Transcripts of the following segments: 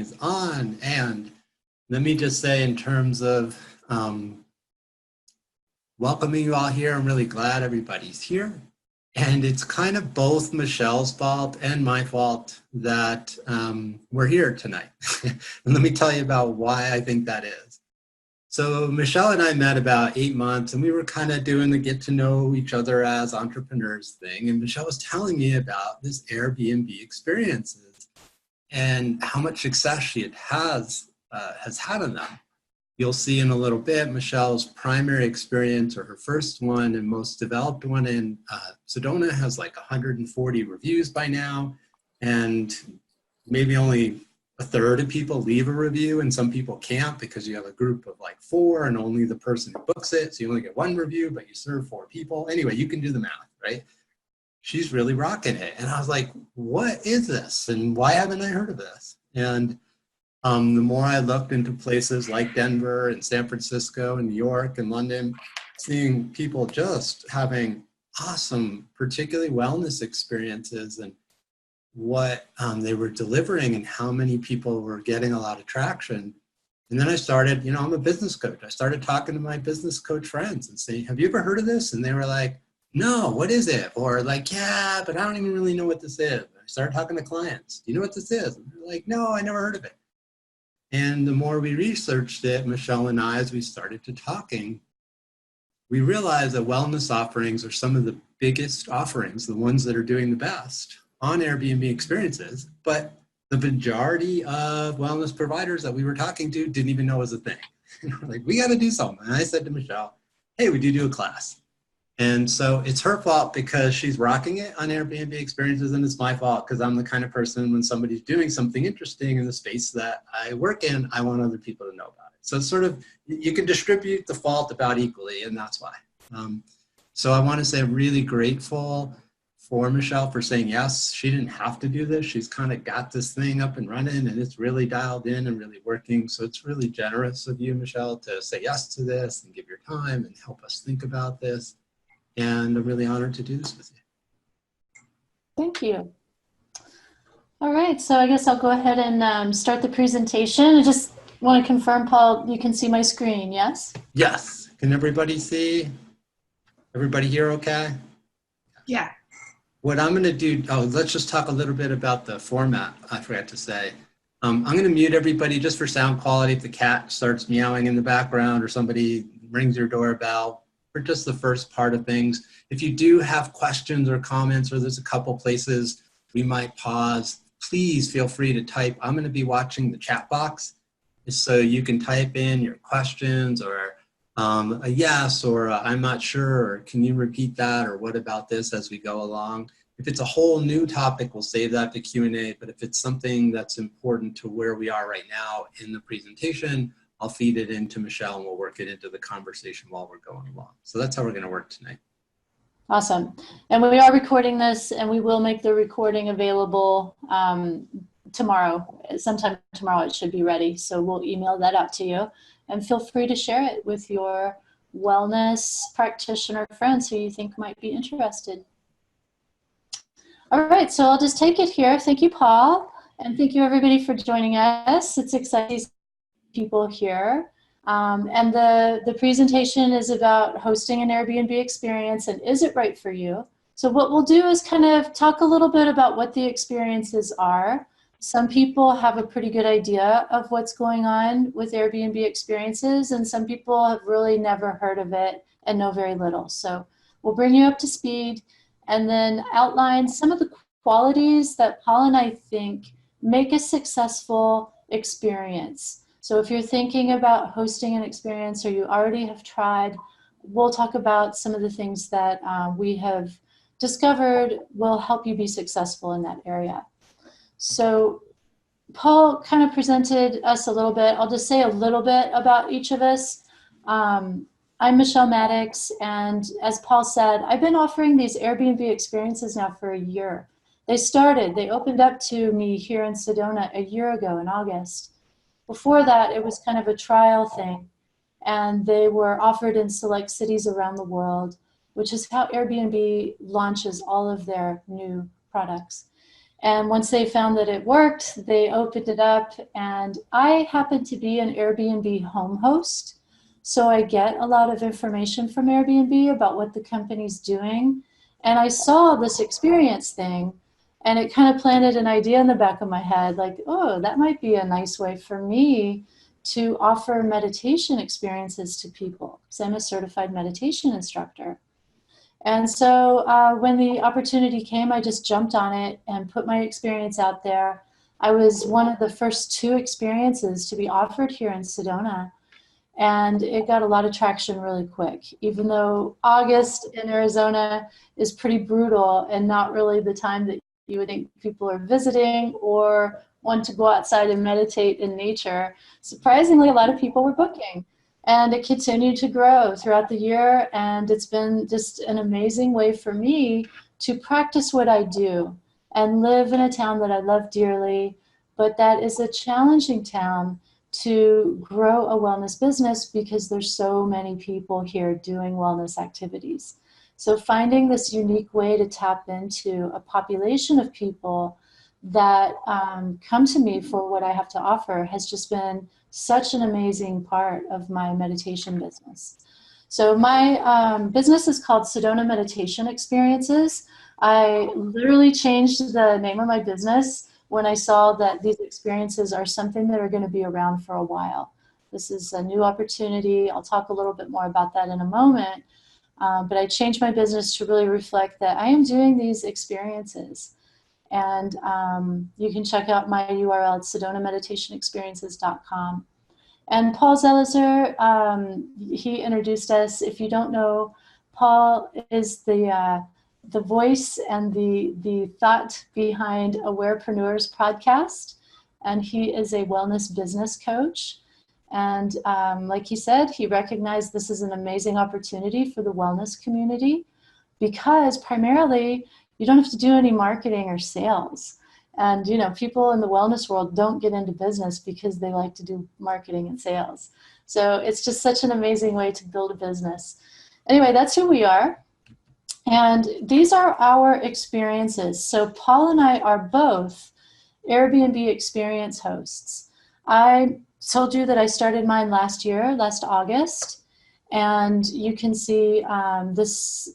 is on. And let me just say, in terms of welcoming you all here, I'm really glad everybody's here. And it's kind of both Michelle's fault and my fault that we're here tonight. And let me tell you about why I think that is. So Michele and I met about 8 months, and we were kind of doing the get to know each other as entrepreneurs thing. And Michele was telling me about this Airbnb Experiences and how much success she has had in them. You'll see in a little bit, Michelle's primary experience, or her first one and most developed one in Sedona, has like 140 reviews by now. And maybe only a third of people leave a review, and some people can't because you have a group of like 4 and only the person who books it. So you only get 1 review, but you serve 4 people. Anyway, you can do the math, right? She's really rocking it. And I was like, what is this? And why haven't I heard of this? And the more I looked into places like Denver and San Francisco and New York and London, seeing people just having awesome, particularly wellness experiences, and what they were delivering and how many people were getting a lot of traction. And then I started, I'm a business coach. I started talking to my business coach friends and saying, have you ever heard of this? And they were like, no, what is it? Or like, yeah, but I don't even really know what this is. And I started talking to clients. Do you know what this is? And they're like, no, I never heard of it. And the more we researched it, Michele and I, as we started to talking, we realized that wellness offerings are some of the biggest offerings, the ones that are doing the best on Airbnb Experiences. But the majority of wellness providers that we were talking to didn't even know it was a thing. We're like, we got to do something. And I said to Michele, hey, would you do a class? And so it's her fault because she's rocking it on Airbnb Experiences, and it's my fault because I'm the kind of person, when somebody's doing something interesting in the space that I work in, I want other people to know about it. So it's sort of, you can distribute the fault about equally, and that's why. So I want to say I'm really grateful for Michele for saying yes. She didn't have to do this. She's kind of got this thing up and running, and it's really dialed in and really working. So it's really generous of you, Michele, to say yes to this and give your time and help us think about this. And I'm really honored to do this with you. Thank you. All right, so I guess I'll go ahead and start the presentation. I just want to confirm, Paul, you can see my screen, yes? Yes. Can everybody see? Everybody here okay? Yeah. What I'm going to do, let's just talk a little bit about the format, I forgot to say. I'm going to mute everybody just for sound quality if the cat starts meowing in the background or somebody rings your doorbell, for just the first part of things. If you do have questions or comments, or there's a couple places we might pause, please feel free to type. I'm going to be watching the chat box, so you can type in your questions, or a yes, or a, I'm not sure, or can you repeat that, or what about this, as we go along. If it's a whole new topic, we'll save that to Q&A, but if it's something that's important to where we are right now in the presentation, I'll feed it into Michele and we'll work it into the conversation while we're going along. So that's how we're going to work tonight. Awesome. And we are recording this, and we will make the recording available tomorrow. Sometime tomorrow it should be ready. So we'll email that out to you, and feel free to share it with your wellness practitioner friends who you think might be interested. All right, so I'll just take it here. Thank you, Paul, and thank you everybody for joining us. It's exciting to see people here. And the presentation is about hosting an Airbnb experience, and is it right for you? So what we'll do is kind of talk a little bit about what the experiences are. Some people have a pretty good idea of what's going on with Airbnb Experiences, and some people have really never heard of it and know very little. So we'll bring you up to speed and then outline some of the qualities that Paul and I think make a successful experience. So if you're thinking about hosting an experience, or you already have tried, we'll talk about some of the things that we have discovered will help you be successful in that area. So Paul kind of presented us a little bit. I'll just say a little bit about each of us. I'm Michele Mattix, and as Paul said, I've been offering these Airbnb experiences now for a year. They opened up to me here in Sedona a year ago in August. Before that, it was kind of a trial thing, and they were offered in select cities around the world, which is how Airbnb launches all of their new products. And once they found that it worked, they opened it up. And I happen to be an Airbnb home host. So I get a lot of information from Airbnb about what the company's doing. And I saw this experience thing, and it kind of planted an idea in the back of my head, like, oh, that might be a nice way for me to offer meditation experiences to people, because I'm a certified meditation instructor. And so when the opportunity came, I just jumped on it and put my experience out there. I was one of the first 2 experiences to be offered here in Sedona, and it got a lot of traction really quick, even though August in Arizona is pretty brutal and not really the time that you would think people are visiting or want to go outside and meditate in nature. Surprisingly, a lot of people were booking. And it continued to grow throughout the year. And it's been just an amazing way for me to practice what I do and live in a town that I love dearly, but that is a challenging town to grow a wellness business because there's so many people here doing wellness activities. So finding this unique way to tap into a population of people that come to me for what I have to offer has just been such an amazing part of my meditation business. So my business is called Sedona Meditation Experiences. I literally changed the name of my business when I saw that these experiences are something that are going to be around for a while. This is a new opportunity. I'll talk a little bit more about that in a moment. But I changed my business to really reflect that I am doing these experiences. And you can check out my URL at sedonameditationexperiences.com. And Paul Zelizer, he introduced us. If you don't know, Paul is the voice and the thought behind Awarepreneurs podcast. And he is a wellness business coach. And like he said, he recognized this is an amazing opportunity for the wellness community because primarily you don't have to do any marketing or sales. And, you know, people in the wellness world don't get into business because they like to do marketing and sales. So it's just such an amazing way to build a business. Anyway, that's who we are. And these are our experiences. So Paul and I are both Airbnb experience hosts. I told you that I started mine last August. And you can see this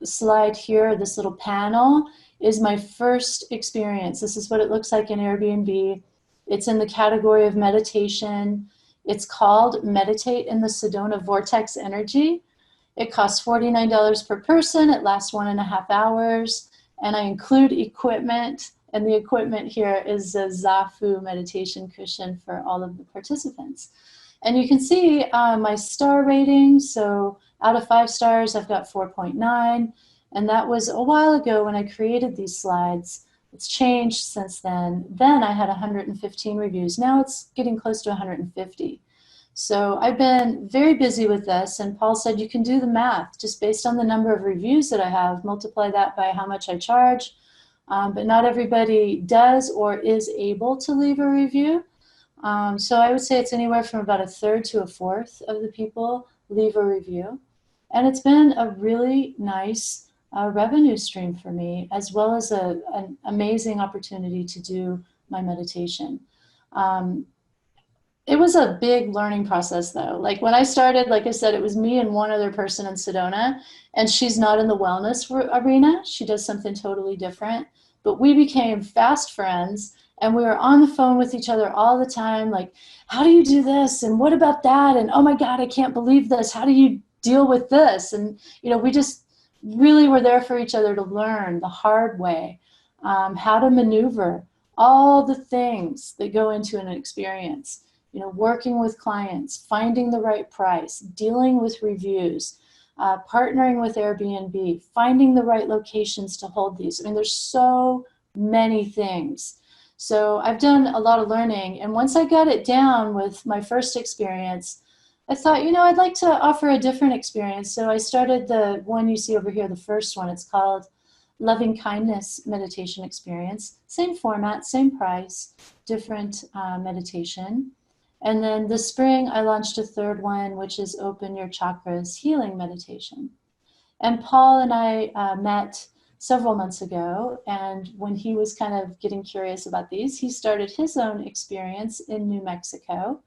slide here, this little panel is my first experience. This is what it looks like in Airbnb. It's in the category of meditation. It's called Meditate in the Sedona Vortex Energy. It costs $49 per person. It lasts 1.5 hours. And I include equipment. And the equipment here is a Zafu meditation cushion for all of the participants. And you can see my star rating. So out of 5 stars, I've got 4.9. And that was a while ago when I created these slides. It's changed since then. Then I had 115 reviews. Now it's getting close to 150. So I've been very busy with this. And Paul said, you can do the math just based on the number of reviews that I have, multiply that by how much I charge. But not everybody does or is able to leave a review. So I would say it's anywhere from about 1/3 to 1/4 of the people leave a review. And it's been a really nice revenue stream for me, as well as an amazing opportunity to do my meditation. It was a big learning process though. Like when I started, like I said, it was me and one other person in Sedona, and she's not in the wellness arena. She does something totally different, but we became fast friends and we were on the phone with each other all the time. Like, how do you do this? And what about that? And oh my God, I can't believe this. How do you deal with this? And, you know, we just really were there for each other to learn the hard way, how to maneuver all the things that go into an experience. You know, working with clients, finding the right price, dealing with reviews, partnering with Airbnb, finding the right locations to hold these. I mean, there's so many things. So I've done a lot of learning. And once I got it down with my first experience, I thought, you know, I'd like to offer a different experience. So I started the one you see over here, the first one. It's called Loving Kindness Meditation Experience. Same format, same price, different meditation. And then this spring, I launched a third one, which is Open Your Chakras Healing Meditation. And Paul and I met several months ago. And when he was kind of getting curious about these, he started his own experience in New Mexico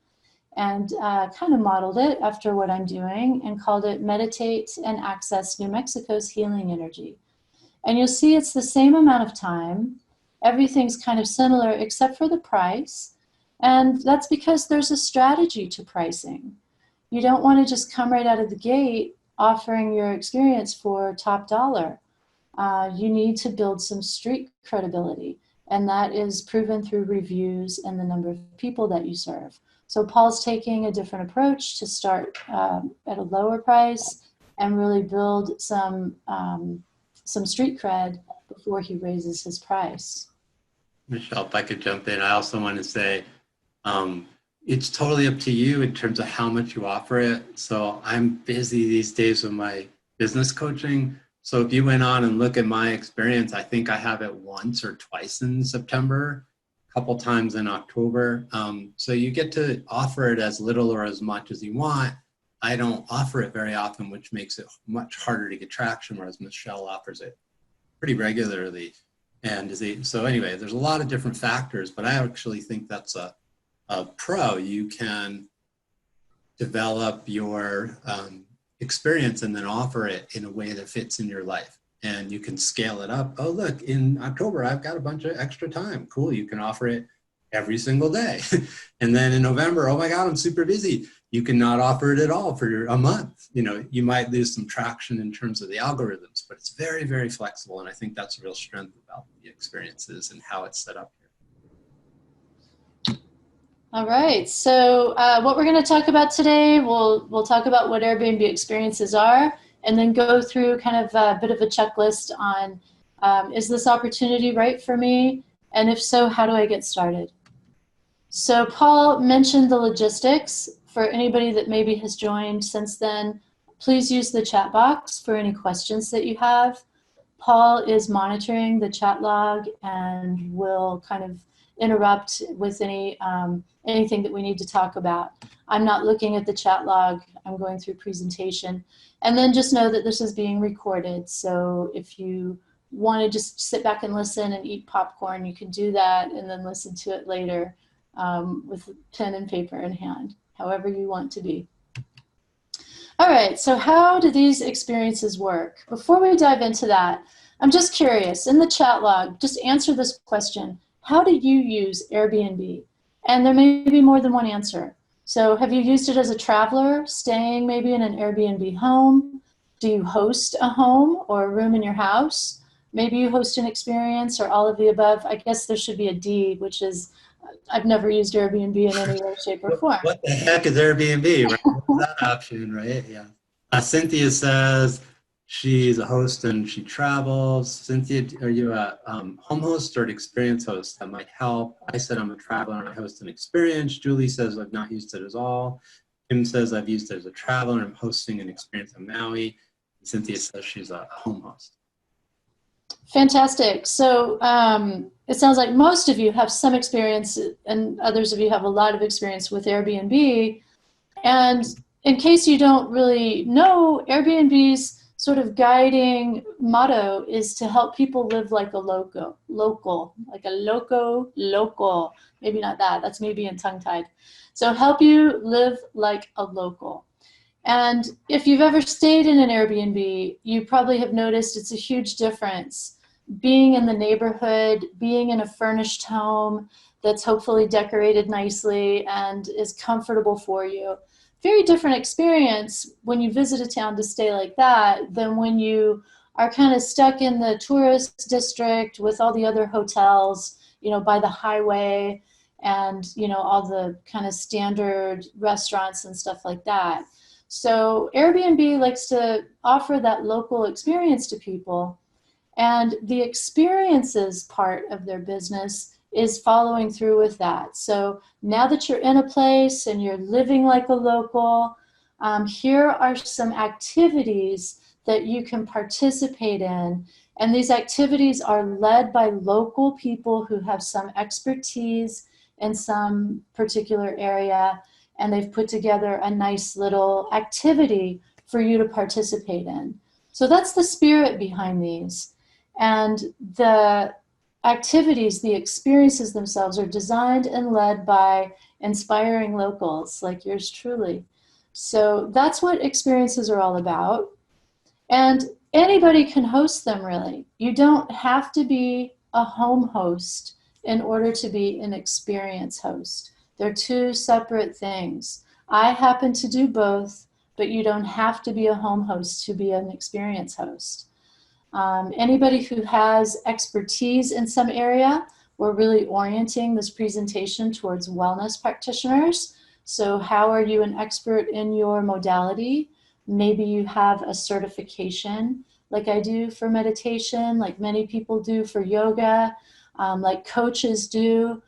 and kind of modeled it after what I'm doing and called it Meditate and Access New Mexico's Healing Energy. And you'll see it's the same amount of time. Everything's kind of similar except for the price. And that's because there's a strategy to pricing. You don't want to just come right out of the gate offering your experience for top dollar. You need to build some street credibility, and that is proven through reviews and the number of people that you serve. So Paul's taking a different approach to start at a lower price and really build some street cred before he raises his price. Michele, if I could jump in, I also want to say it's totally up to you in terms of how much you offer it. So I'm busy these days with my business coaching. So if you went on and look at my experience, I think I have it once or twice in September, a couple times in October. So you get to offer it as little or as much as you want. I don't offer it very often, which makes it much harder to get traction, whereas Michele offers it pretty regularly. And so anyway, there's a lot of different factors, but I actually think that's a pro. You can develop your experience and then offer it in a way that fits in your life. And you can scale it up. Oh, look, in October, I've got a bunch of extra time. Cool, you can offer it every single day. And then in November, oh my God, I'm super busy. You can not offer it at all for a month. You know, you might lose some traction in terms of the algorithms, but it's very, very flexible. And I think that's a real strength about the experiences and how it's set up here. All right, so what we're going to talk about today, we'll talk about what Airbnb experiences are, and then go through kind of a bit of a checklist on is this opportunity right for me? And if so, how do I get started? So Paul mentioned the logistics. For anybody that maybe has joined since then, please use the chat box for any questions that you have. Paul is monitoring the chat log and will kind of interrupt with anything that we need to talk about. I'm not looking at the chat log. I'm going through presentation. And then just know that this is being recorded. So if you want to just sit back and listen and eat popcorn, you can do that and then listen to it later with pen and paper in hand, however you want to be. All right, so how do these experiences work? Before we dive into that, I'm just curious, in the chat log, just answer this question. How do you use Airbnb? And there may be more than one answer. So have you used it as a traveler, staying maybe in an Airbnb home? Do you host a home or a room in your house? Maybe you host an experience or all of the above. I guess there should be a D, which is I've never used Airbnb in any way, shape, or form. What the heck is Airbnb, right? What's that option, right? Yeah. Cynthia says she's a host and she travels. Cynthia, are you a home host or an experience host? That might help. I said I'm a traveler and I host an experience. Julie says I've not used it at all. Kim says I've used it as a traveler and I'm hosting an experience in Maui. Cynthia says she's a home host. Fantastic. So it sounds like most of you have some experience and others of you have a lot of experience with Airbnb. And in case you don't really know, Airbnb's sort of guiding motto is to help people live like a local, like a local. Maybe not that, that's me being tongue-tied. So help you live like a local. And if you've ever stayed in an Airbnb, you probably have noticed it's a huge difference being in the neighborhood, being in a furnished home that's hopefully decorated nicely and is comfortable for you. Very different experience when you visit a town to stay like that than when you are kind of stuck in the tourist district with all the other hotels, you know, by the highway and, you know, all the kind of standard restaurants and stuff like that. So Airbnb likes to offer that local experience to people, and the experiences part of their business is following through with that. So now that you're in a place and you're living like a local, here are some activities that you can participate in. And these activities are led by local people who have some expertise in some particular area, and they've put together a nice little activity for you to participate in. So that's the spirit behind these. And the activities, the experiences themselves are designed and led by inspiring locals like yours truly. So that's what experiences are all about. And anybody can host them, really. You don't have to be a home host in order to be an experience host. They're two separate things. I happen to do both, but you don't have to be a home host to be an experience host. Anybody who has expertise in some area, we're really orienting this presentation towards wellness practitioners. So how are you an expert in your modality? Maybe you have a certification like I do for meditation, like many people do for yoga, like coaches do.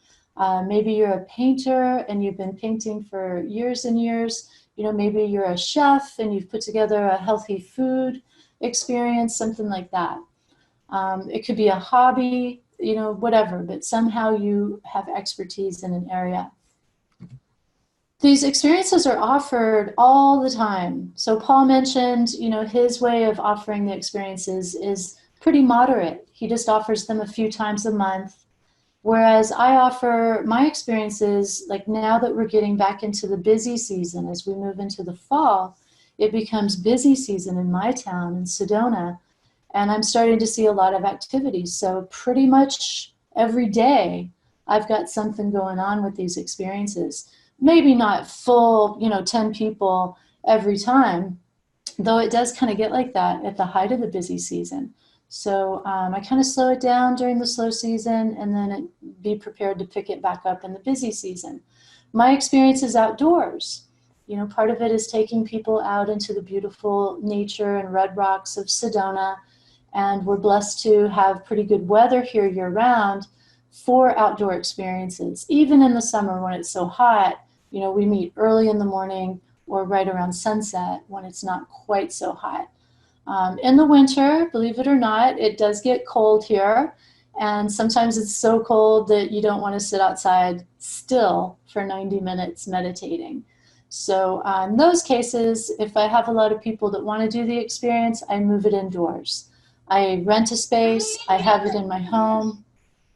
Maybe you're a painter and you've been painting for years and years. You know, maybe you're a chef and you've put together a healthy food experience, something like that. It could be a hobby, you know, whatever, but somehow you have expertise in an area. These experiences are offered all the time. So Paul mentioned, you know, his way of offering the experiences is pretty moderate. He just offers them a few times a month. Whereas I offer my experiences, like now that we're getting back into the busy season, as we move into the fall, it becomes busy season in my town, in Sedona, and I'm starting to see a lot of activity. So pretty much every day, I've got something going on with these experiences. Maybe not full, you know, 10 people every time, though it does kind of get like that at the height of the busy season. So I kind of slow it down during the slow season and then be prepared to pick it back up in the busy season. My experience is outdoors. You know, part of it is taking people out into the beautiful nature and red rocks of Sedona. And we're blessed to have pretty good weather here year round for outdoor experiences. Even in the summer when it's so hot, you know, we meet early in the morning or right around sunset when it's not quite so hot. In the winter, believe it or not, it does get cold here. And sometimes it's so cold that you don't want to sit outside still for 90 minutes meditating. So in those cases, if I have a lot of people that want to do the experience, I move it indoors. I rent a space, I have it in my home,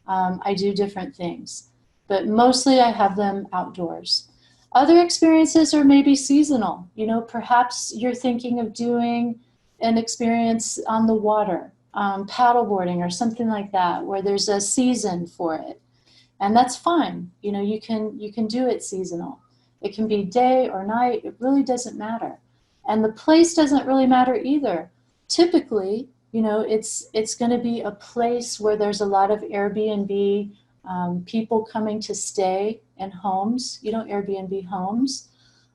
I do different things. But mostly I have them outdoors. Other experiences are maybe seasonal. You know, perhaps you're thinking of doing an experience on the water, paddleboarding or something like that, where there's a season for it. And that's fine. You know, you can do it seasonal. It can be day or night. It really doesn't matter. And the place doesn't really matter either. Typically, you know, it's going to be a place where there's a lot of Airbnb people coming to stay in homes, you know, Airbnb homes.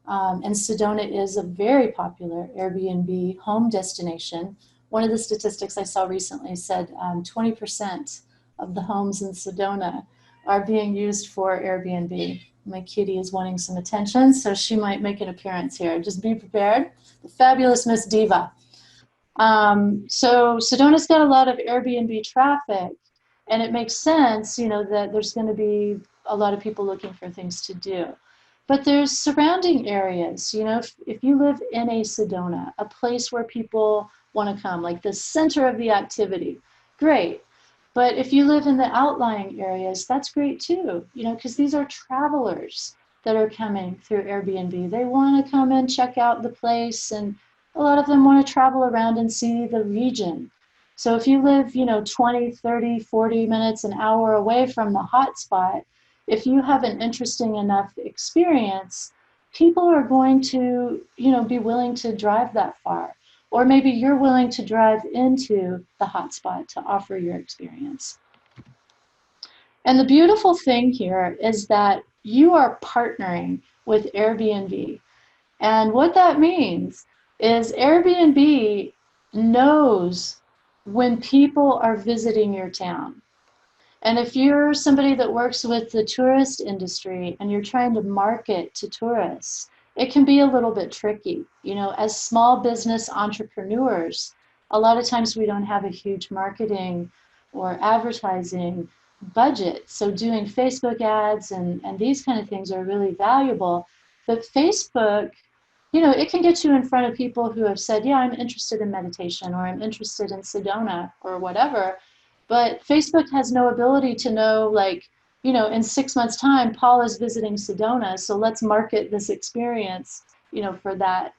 And Sedona is a very popular Airbnb home destination. One of the statistics I saw recently said 20% of the homes in Sedona are being used for Airbnb. My kitty is wanting some attention, so she might make an appearance here. Just be prepared. The fabulous Miss Diva. So Sedona's got a lot of Airbnb traffic, and it makes sense, you know, that there's going to be a lot of people looking for things to do. But there's surrounding areas, you know, if you live in a Sedona, a place where people want to come, like the center of the activity, great. But if you live in the outlying areas, that's great too, you know, because these are travelers that are coming through Airbnb. They want to come and check out the place, and a lot of them want to travel around and see the region. So if you live, you know, 20, 30, 40 minutes, an hour away from the hot spot, if you have an interesting enough experience, people are going to, you know, be willing to drive that far. Or maybe you're willing to drive into the hotspot to offer your experience. And the beautiful thing here is that you are partnering with Airbnb. And what that means is Airbnb knows when people are visiting your town. And if you're somebody that works with the tourist industry and you're trying to market to tourists, it can be a little bit tricky. You know, as small business entrepreneurs, a lot of times we don't have a huge marketing or advertising budget. So doing Facebook ads and these kind of things are really valuable. But Facebook, you know, it can get you in front of people who have said, yeah, I'm interested in meditation, or I'm interested in Sedona or whatever. But Facebook has no ability to know, like, in 6 months' time, Paul is visiting Sedona, so let's market this experience, for that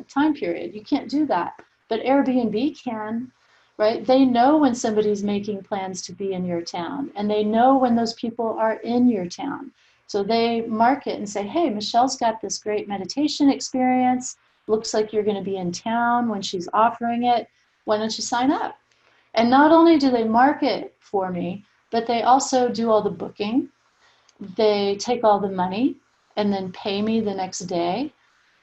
time period. You can't do that. But Airbnb can, right? They know when somebody's making plans to be in your town, and they know when those people are in your town. So they market and say, hey, Michelle's got this great meditation experience. Looks like you're going to be in town when she's offering it. Why don't you sign up? And not only do they market for me, but they also do all the booking. They take all the money and then pay me the next day.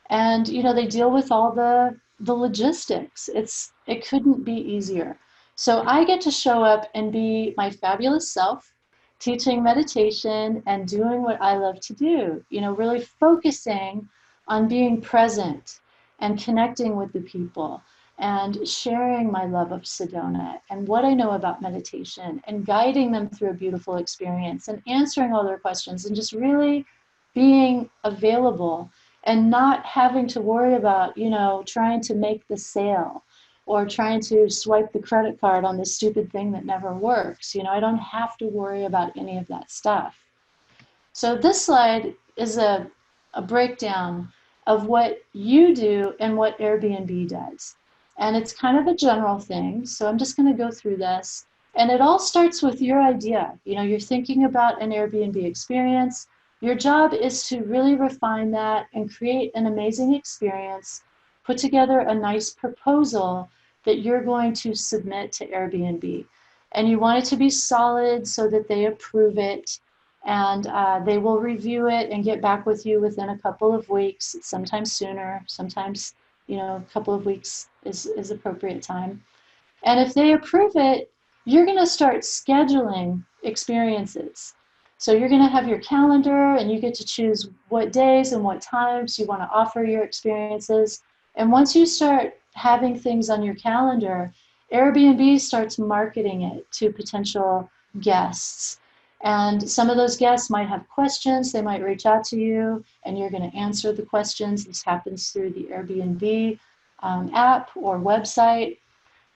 And they deal with all the logistics. It couldn't be easier. So I get to show up and be my fabulous self, teaching meditation and doing what I love to do, really focusing on being present and connecting with the people and sharing my love of Sedona and what I know about meditation and guiding them through a beautiful experience and answering all their questions and just really being available and not having to worry about, trying to make the sale or trying to swipe the credit card on this stupid thing that never works. I don't have to worry about any of that stuff. So this slide is a breakdown of what you do and what Airbnb does. And it's kind of a general thing. So I'm just going to go through this. And it all starts with your idea. You're thinking about an Airbnb experience. Your job is to really refine that and create an amazing experience, put together a nice proposal that you're going to submit to Airbnb. And you want it to be solid so that they approve it, and they will review it and get back with you within a couple of weeks, sometimes sooner, sometimes, a couple of weeks is appropriate time. And if they approve it, you're going to start scheduling experiences. So you're going to have your calendar and you get to choose what days and what times you want to offer your experiences. And once you start having things on your calendar, Airbnb starts marketing it to potential guests. And some of those guests might have questions. They might reach out to you and you're going to answer the questions. This happens through the Airbnb app or website.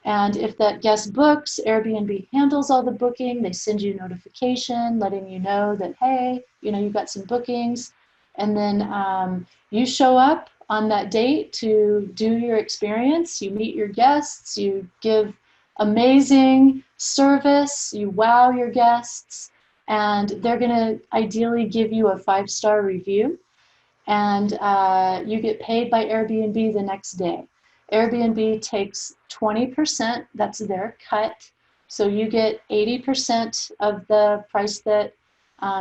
And if that guest books, Airbnb handles all the booking. They send you a notification letting you know that, hey, you've got some bookings. And then you show up on that date to do your experience. You meet your guests. You give amazing service. You wow your guests. And they're going to ideally give you a 5-star review. And you get paid by Airbnb the next day. Airbnb takes 20%, that's their cut. So you get 80% of the price that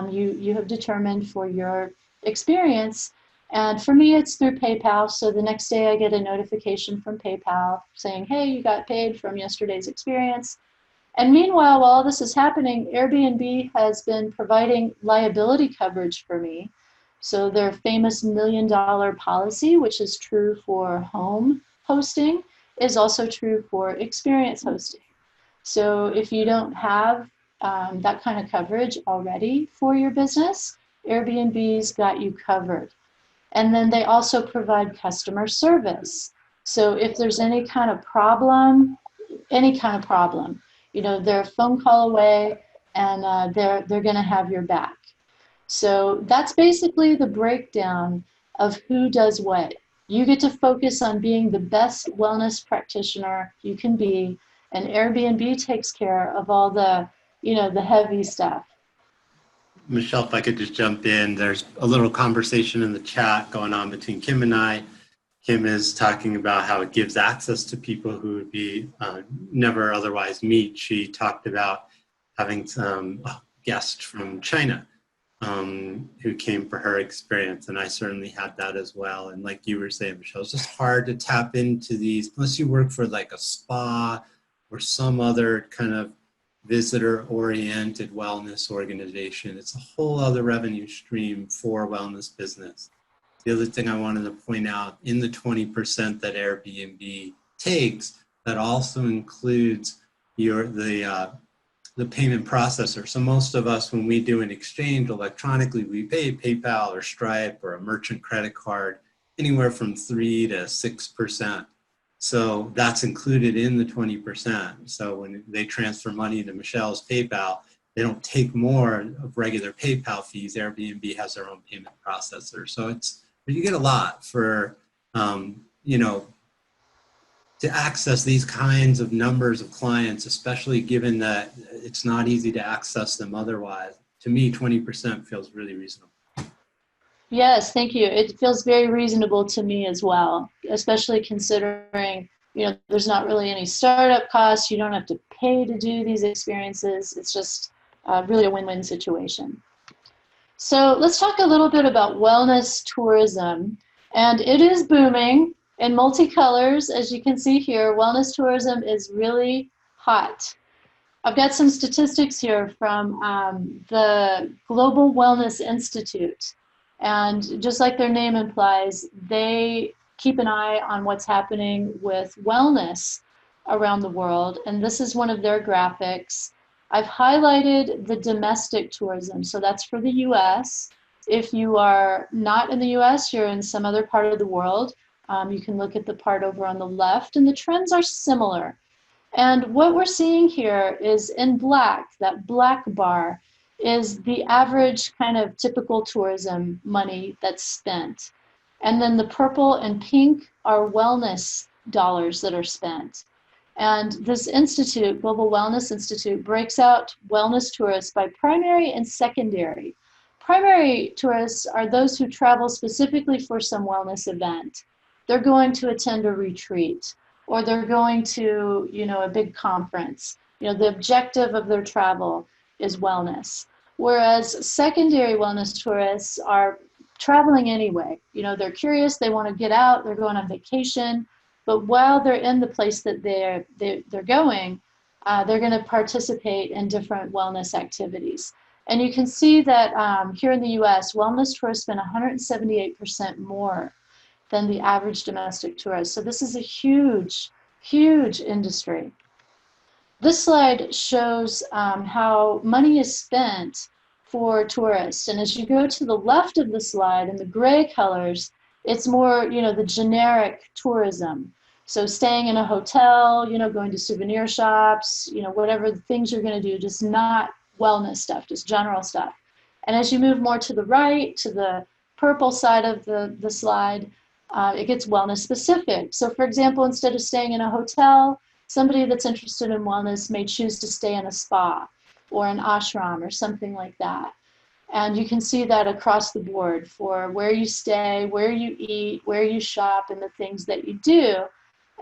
you have determined for your experience. And for me, it's through PayPal. So the next day I get a notification from PayPal saying, hey, you got paid from yesterday's experience. And meanwhile, while all this is happening, Airbnb has been providing liability coverage for me. So their famous $1 million policy, which is true for home hosting, is also true for experience hosting. So if you don't have that kind of coverage already for your business, Airbnb's got you covered. And then they also provide customer service. So if there's any kind of problem, they're a phone call away and they're going to have your back. So that's basically the breakdown of who does what. You get to focus on being the best wellness practitioner you can be, and Airbnb takes care of all the heavy stuff. Michelle, if I could just jump in, there's a little conversation in the chat going on between Kim and I. Kim is talking about how it gives access to people who would be never otherwise meet. She talked about having some guests from China who came for her experience, and I certainly had that as well. And like you were saying, Michelle, it's just hard to tap into these unless you work for like a spa or some other kind of visitor-oriented wellness organization. It's a whole other revenue stream for wellness business. The other thing I wanted to point out, in the 20% that Airbnb takes, that also includes the payment processor. So most of us, when we do an exchange electronically, we pay PayPal or Stripe or a merchant credit card, anywhere from 3 to 6%. So that's included in the 20%. So when they transfer money to Michelle's PayPal, they don't take more of regular PayPal fees. Airbnb has their own payment processor. So you get a lot for, you know, to access these kinds of numbers of clients, especially given that it's not easy to access them otherwise. To me, 20% feels really reasonable. Yes, thank you. It feels very reasonable to me as well, especially considering, there's not really any startup costs. You don't have to pay to do these experiences. It's just really a win-win situation. So let's talk a little bit about wellness tourism. And it is booming in multicolors. As you can see here, wellness tourism is really hot. I've got some statistics here from the Global Wellness Institute. And just like their name implies, they keep an eye on what's happening with wellness around the world. And this is one of their graphics. I've highlighted the domestic tourism, so that's for the US. If you are not in the US, you're in some other part of the world, you can look at the part over on the left, and the trends are similar. And what we're seeing here is in black, that black bar is the average kind of typical tourism money that's spent. And then the purple and pink are wellness dollars that are spent. And this institute, Global Wellness Institute, breaks out wellness tourists by primary and secondary. Primary tourists are those who travel specifically for some wellness event. They're going to attend a retreat, or they're going to, a big conference. The objective of their travel is wellness. Whereas secondary wellness tourists are traveling anyway. They're curious, they want to get out, they're going on vacation, but while they're in the place that they're going, they're going to participate in different wellness activities. And you can see that here in the US, wellness tourists spend 178% more than the average domestic tourist. So this is a huge, huge industry. This slide shows how money is spent for tourists. And as you go to the left of the slide in the gray colors, it's more, the generic tourism. So staying in a hotel, going to souvenir shops, whatever the things you're going to do, just not wellness stuff, just general stuff. And as you move more to the right, to the purple side of the slide, it gets wellness specific. So for example, instead of staying in a hotel, somebody that's interested in wellness may choose to stay in a spa or an ashram or something like that. And you can see that across the board for where you stay, where you eat, where you shop, and the things that you do.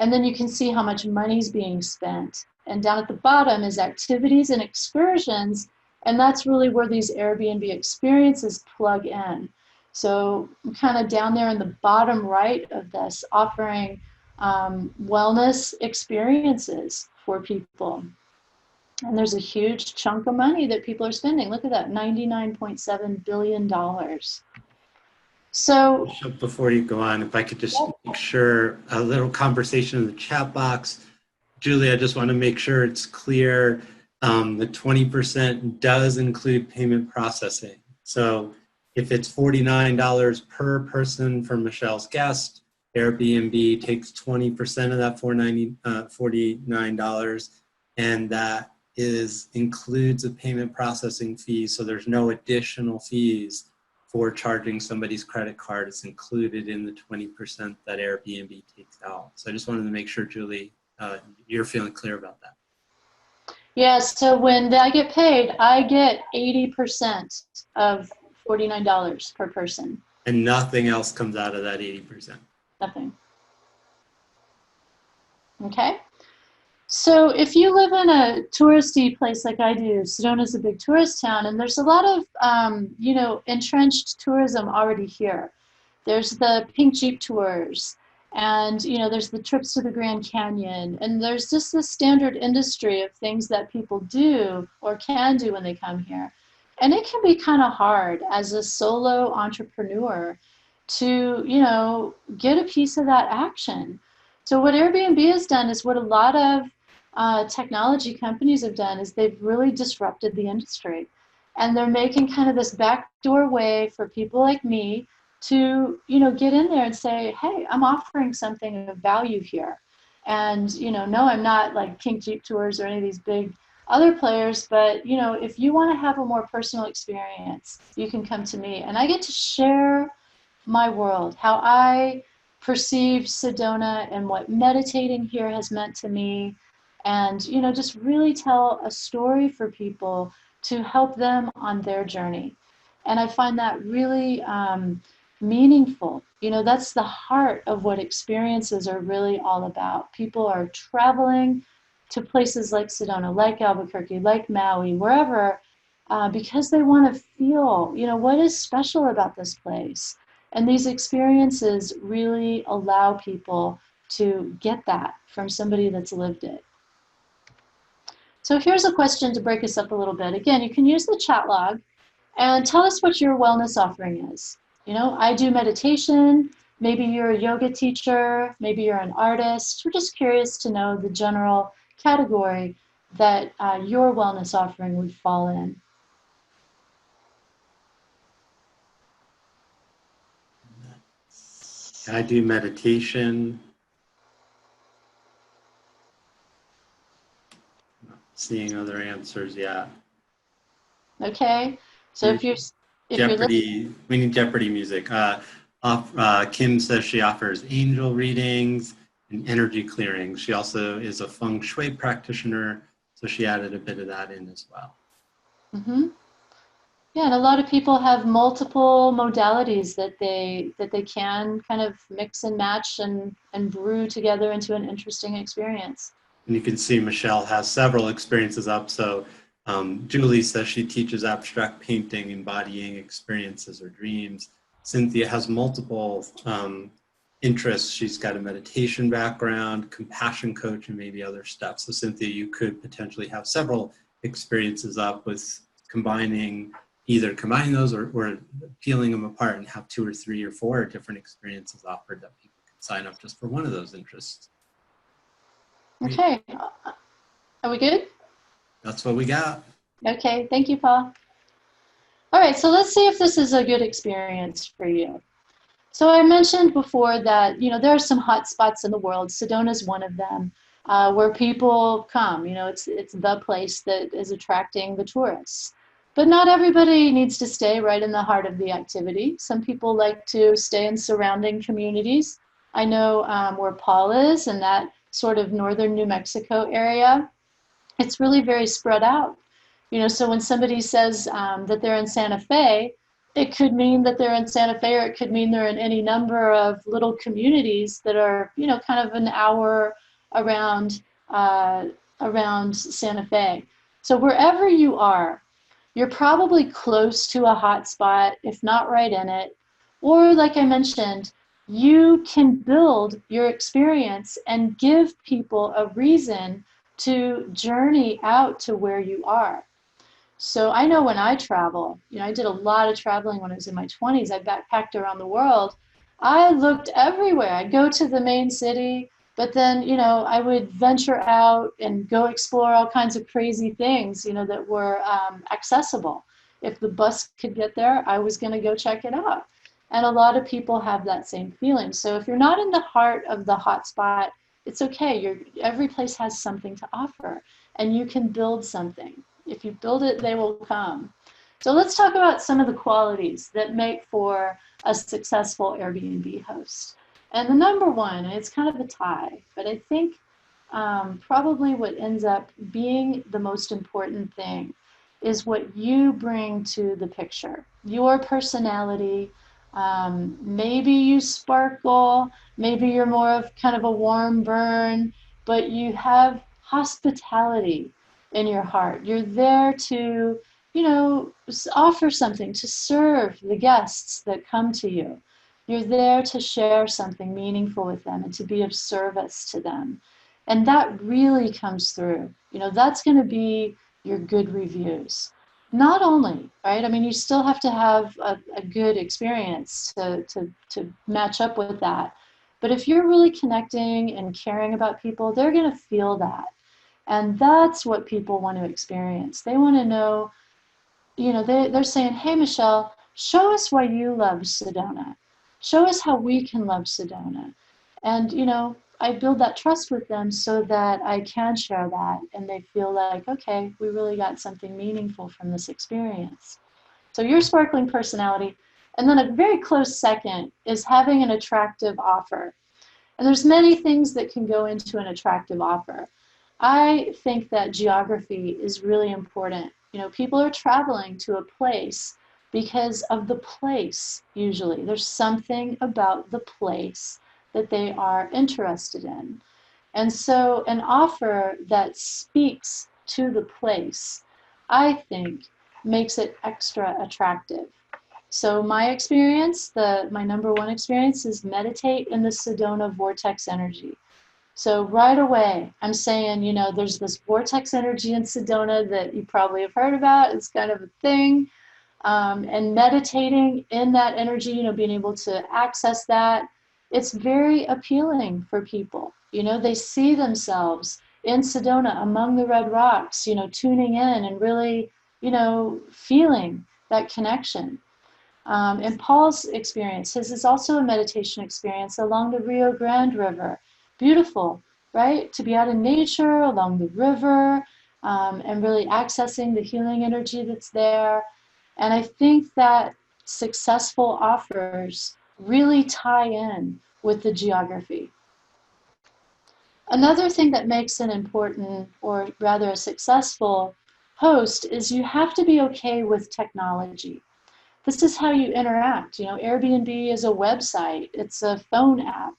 And then you can see how much money is being spent. And down at the bottom is activities and excursions. And that's really where these Airbnb experiences plug in. So kind of down there in the bottom right of this, offering wellness experiences for people. And there's a huge chunk of money that people are spending. Look at that, $99.7 billion. So before you go on, if I could just make sure a little conversation in the chat box. Julie, I just want to make sure it's clear. The 20% does include payment processing. So if it's $49 per person for Michelle's guest, Airbnb takes 20% of that $49, and that includes a payment processing fee. So there's no additional fees for charging somebody's credit card. It's included in the 20% that Airbnb takes out. So I just wanted to make sure, Julie, you're feeling clear about that. Yes, so when I get paid, I get 80% of $49 per person. And nothing else comes out of that 80%. Nothing. Okay. So if you live in a touristy place like I do, Sedona's a big tourist town, and there's a lot of, entrenched tourism already here. There's the pink Jeep tours, and, there's the trips to the Grand Canyon, and there's just this standard industry of things that people do or can do when they come here. And it can be kind of hard as a solo entrepreneur to, get a piece of that action. So what Airbnb has done is what a lot of technology companies have done is they've really disrupted the industry. And they're making kind of this backdoor way for people like me to, get in there and say, hey, I'm offering something of value here. And, no, I'm not like Pink Jeep Tours or any of these big other players, but, if you want to have a more personal experience, you can come to me and I get to share my world, how I perceive Sedona and what meditating here has meant to me. And, just really tell a story for people to help them on their journey. And I find that really meaningful. That's the heart of what experiences are really all about. People are traveling to places like Sedona, like Albuquerque, like Maui, wherever, because they want to feel, what is special about this place. And these experiences really allow people to get that from somebody that's lived it. So here's a question to break us up a little bit. Again, you can use the chat log and tell us what your wellness offering is. I do meditation. Maybe you're a yoga teacher. Maybe you're an artist. We're just curious to know the general category that your wellness offering would fall in. I do meditation. Not seeing other answers yet. Okay, so if you're Jeopardy, we need Jeopardy music. Kim says she offers angel readings and energy clearing. She also is a feng shui practitioner, so she added a bit of that in as well. Mm-hmm. Yeah, and a lot of people have multiple modalities that they can kind of mix and match and brew together into an interesting experience. And you can see Michele has several experiences up. So Julie says she teaches abstract painting, embodying experiences or dreams. Cynthia has multiple interests. She's got a meditation background, compassion coach, and maybe other stuff. So Cynthia, you could potentially have several experiences up with either combining those or peeling them apart and have 2 or 3 or 4 different experiences offered that people can sign up just for one of those interests. Okay, are we good? That's what we got. Okay, thank you, Paul. All right, so let's see if this is a good experience for you. So I mentioned before that, there are some hot spots in the world. Sedona is one of them, where people come. It's the place that is attracting the tourists. But not everybody needs to stay right in the heart of the activity. Some people like to stay in surrounding communities. I know where Paul is in that sort of northern New Mexico area. It's really very spread out. So when somebody says that they're in Santa Fe, it could mean that they're in Santa Fe, or it could mean they're in any number of little communities that are, kind of an hour around Santa Fe. So wherever you are, you're probably close to a hot spot, if not right in it. Or like I mentioned, you can build your experience and give people a reason to journey out to where you are. So I know when I travel, I did a lot of traveling when I was in my 20s. I backpacked around the world. I looked everywhere. I'd go to the main city, but then, I would venture out and go explore all kinds of crazy things, that were accessible. If the bus could get there, I was going to go check it out. And a lot of people have that same feeling. So if you're not in the heart of the hotspot, it's okay. Every place has something to offer, and you can build something. If you build it, they will come. So let's talk about some of the qualities that make for a successful Airbnb host. And the number one, and it's kind of a tie, but I think probably what ends up being the most important thing is what you bring to the picture. Your personality. Maybe you sparkle, maybe you're more of kind of a warm burn, but you have hospitality in your heart. You're there to, offer something, to serve the guests that come to you. You're there to share something meaningful with them and to be of service to them. And that really comes through. That's going to be your good reviews. Not only, right? I mean, you still have to have a good experience to match up with that. But if you're really connecting and caring about people, they're going to feel that. And that's what people want to experience. They want to know, they're saying, hey, Michele, show us why you love Sedona. Show us how we can love Sedona. And, I build that trust with them so that I can share that and they feel like, okay, we really got something meaningful from this experience. So your sparkling personality. And then a very close second is having an attractive offer. And there's many things that can go into an attractive offer. I think that geography is really important. People are traveling to a place because of the place, usually. There's something about the place that they are interested in. And so an offer that speaks to the place, I think, makes it extra attractive. So my experience, my number one experience is meditate in the Sedona vortex energy. So right away, I'm saying, there's this vortex energy in Sedona that you probably have heard about. It's kind of a thing. And meditating in that energy, being able to access that, it's very appealing for people. They see themselves in Sedona among the red rocks, tuning in and really, feeling that connection. And Paul's experience, his is also a meditation experience along the Rio Grande River. Beautiful, right? To be out in nature, along the river, and really accessing the healing energy that's there. And I think that successful offers really tie in with the geography. Another thing that makes an important, or rather a successful host, is you have to be okay with technology. This is how you interact. Airbnb is a website, it's a phone app,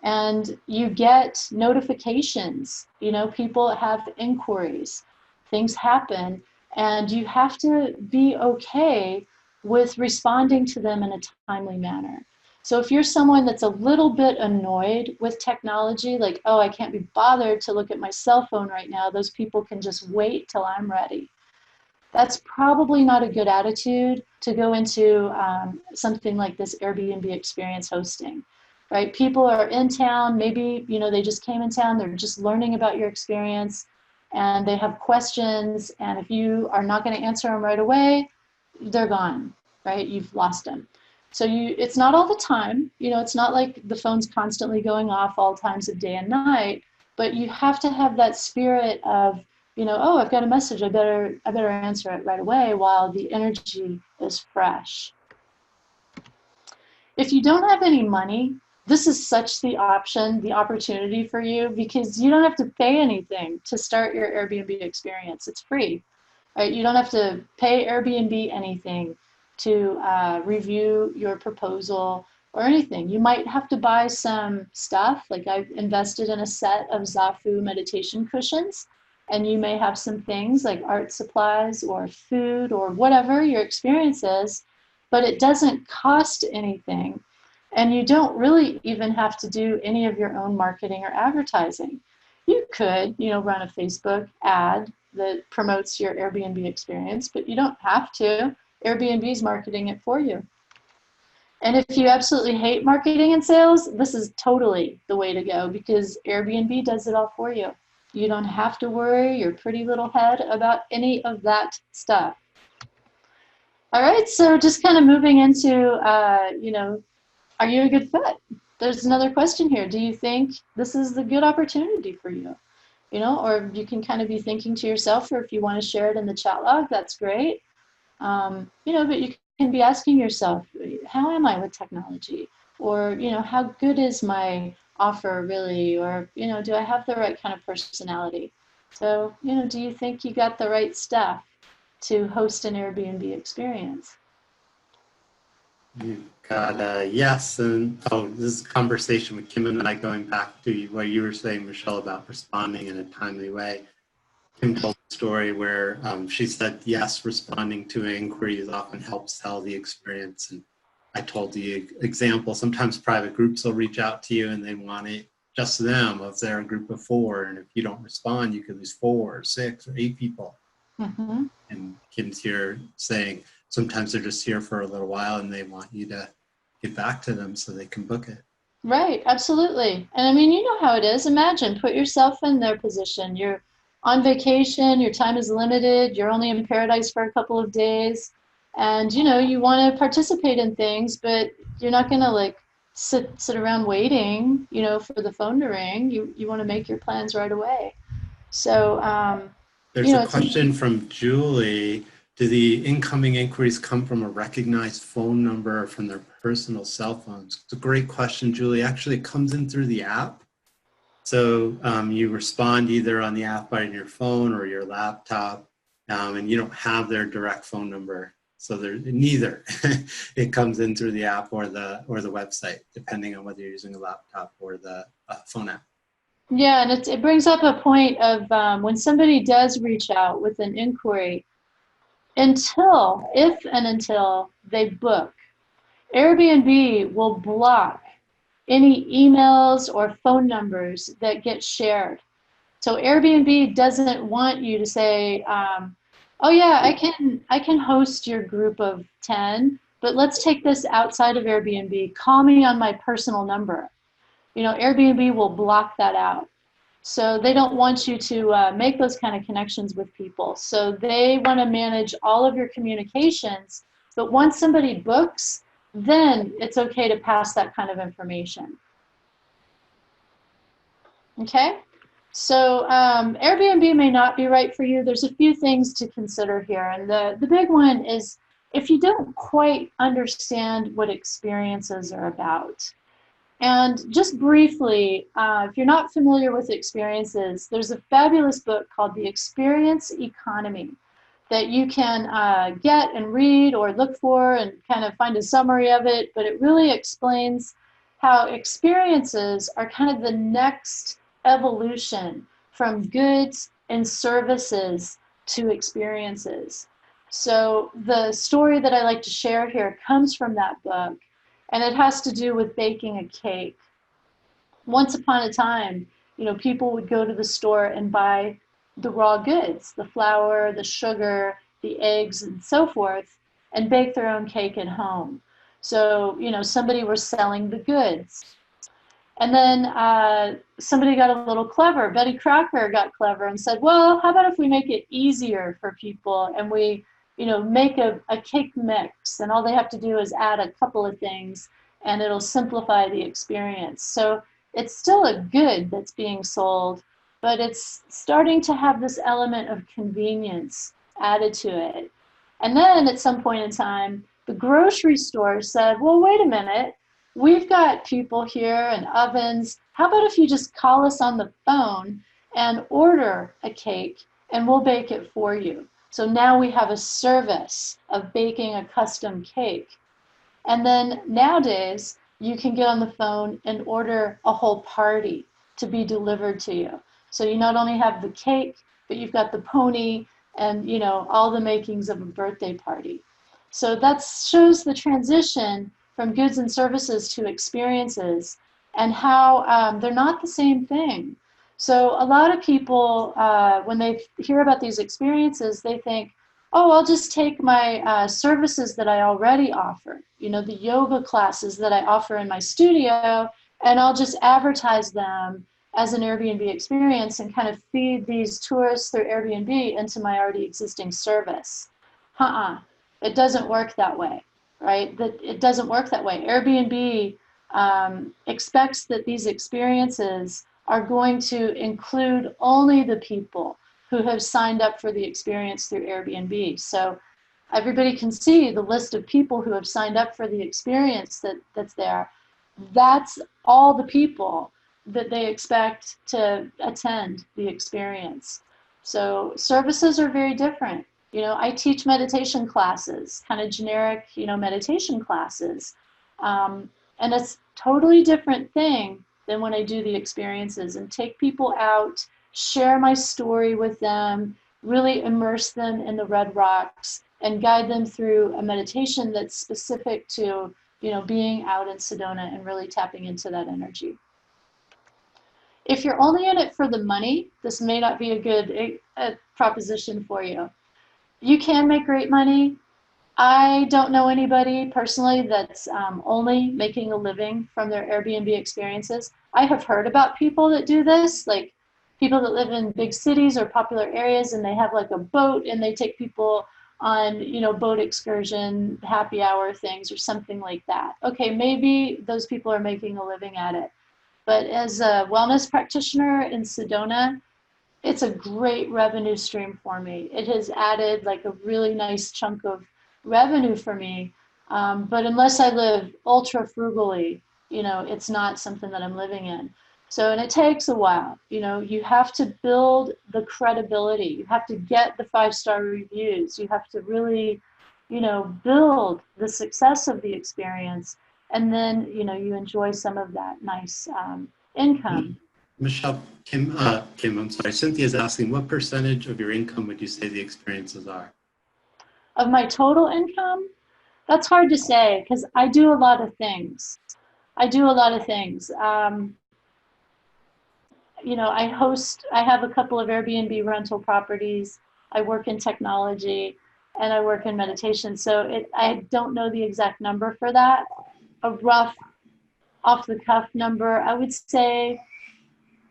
and you get notifications. People have inquiries, things happen, and you have to be okay with responding to them in a timely manner. So if you're someone that's a little bit annoyed with technology, like, oh, I can't be bothered to look at my cell phone right now, those people can just wait till I'm ready. That's probably not a good attitude to go into something like this Airbnb experience hosting, right? People are in town, maybe, they just came in town, they're just learning about your experience and they have questions. And if you are not going to answer them right away, they're gone, right? You've lost them. So it's not all the time, it's not like the phone's constantly going off all times of day and night, but you have to have that spirit of, oh, I've got a message, I better answer it right away while the energy is fresh. If you don't have any money, this is such the opportunity for you, because you don't have to pay anything to start your Airbnb experience. It's free, right? You don't have to pay Airbnb anything to review your proposal or anything. You might have to buy some stuff, like I've invested in a set of Zafu meditation cushions, and you may have some things like art supplies or food or whatever your experience is, but it doesn't cost anything. And you don't really even have to do any of your own marketing or advertising. You could, run a Facebook ad that promotes your Airbnb experience, but you don't have to. Airbnb is marketing it for you. And if you absolutely hate marketing and sales, this is totally the way to go, because Airbnb does it all for you. You don't have to worry your pretty little head about any of that stuff. All right, so just kind of moving into, are you a good fit? There's another question here. Do you think this is the good opportunity for you? Or you can kind of be thinking to yourself, or if you want to share it in the chat log, that's great. But you can be asking yourself, how am I with technology? Or, how good is my offer really? Or, do I have the right kind of personality? So, do you think you got the right stuff to host an Airbnb experience? You got yes, and this is a conversation with Kim and I going back to what you were saying, Michele, about responding in a timely way. Kim told a story where she said, yes, responding to inquiries often helps sell the experience. And I told the example, sometimes private groups will reach out to you and they want it just them, if they're a group of 4. And if you don't respond, you could lose 4 or 6 or 8 people. Mm-hmm. And Kim's here saying, sometimes they're just here for a little while and they want you to get back to them so they can book it. Right, absolutely. And I mean, you know how it is. Imagine, put yourself in their position. You're on vacation, your time is limited, you're only in paradise for a couple of days, and you want to participate in things, but you're not going to sit around waiting, for the phone to ring. You want to make your plans right away. So, There's a it's question from Julie. Do the incoming inquiries come from a recognized phone number or from their personal cell phones? It's a great question, Julie. Actually, it comes in through the app. So you respond either on the app by your phone or your laptop, and you don't have their direct phone number. So neither. It comes in through the app or the website, depending on whether you're using a laptop or the phone app. Yeah, and it brings up a point of when somebody does reach out with an inquiry, if and until they book, Airbnb will block any emails or phone numbers that get shared. So Airbnb doesn't want you to say, "Oh yeah, I can host your group of 10, but let's take this outside of Airbnb. Call me on my personal number." Airbnb will block that out. So they don't want you to make those kind of connections with people. So they want to manage all of your communications. But once somebody books, then it's okay to pass that kind of information. Okay? So Airbnb may not be right for you. There's a few things to consider here. And the big one is if you don't quite understand what experiences are about. And just briefly, if you're not familiar with experiences, there's a fabulous book called The Experience Economy that you can get and read or look for and kind of find a summary of it. But it really explains how experiences are kind of the next evolution from goods and services to experiences. So the story that I like to share here comes from that book. And it has to do with baking a cake. Once upon a time, people would go to the store and buy the raw goods, the flour, the sugar, the eggs, and so forth, and bake their own cake at home. So, somebody was selling the goods. And then somebody got a little clever. Betty Crocker got clever and said, well, how about if we make it easier for people and we make a cake mix, and all they have to do is add a couple of things and it'll simplify the experience. So it's still a good that's being sold, but it's starting to have this element of convenience added to it. And then at some point in time, the grocery store said, well, wait a minute, we've got people here and ovens. How about if you just call us on the phone and order a cake and we'll bake it for you? So now we have a service of baking a custom cake. And then nowadays, you can get on the phone and order a whole party to be delivered to you. So you not only have the cake, but you've got the pony and all the makings of a birthday party. So that shows the transition from goods and services to experiences and how they're not the same thing. So a lot of people, when they hear about these experiences, they think, oh, I'll just take my services that I already offer, the yoga classes that I offer in my studio, and I'll just advertise them as an Airbnb experience and kind of feed these tourists through Airbnb into my already existing service. It doesn't work that way, right? It doesn't work that way. Airbnb expects that these experiences are going to include only the people who have signed up for the experience through Airbnb. So everybody can see the list of people who have signed up for the experience that's there. That's all the people that they expect to attend the experience. So services are very different. I teach meditation classes, kind of generic, meditation classes. And it's totally different thing than when I do the experiences and take people out, share my story with them, really immerse them in the red rocks and guide them through a meditation that's specific to, being out in Sedona and really tapping into that energy. If you're only in it for the money, this may not be a good proposition for you. You can make great money. I don't know anybody personally that's only making a living from their Airbnb experiences. I have heard about people that do this, like people that live in big cities or popular areas, and they have like a boat and they take people on, boat excursion, happy hour things or something like that. Okay, maybe those people are making a living at it. But as a wellness practitioner in Sedona, it's a great revenue stream for me. It has added like a really nice chunk of revenue for me. But unless I live ultra frugally, it's not something that I'm living in. So, and it takes a while, you have to build the credibility. You have to get the 5-star reviews. You have to really, build the success of the experience. And then, you enjoy some of that nice income. Michelle, Kim, I'm sorry, Cynthia's asking, what percentage of your income would you say the experiences are? Of my total income, that's hard to say because I do a lot of things. I do a lot of things. I have a couple of Airbnb rental properties. I work in technology and I work in meditation. So I don't know the exact number for that. A rough off the cuff number, I would say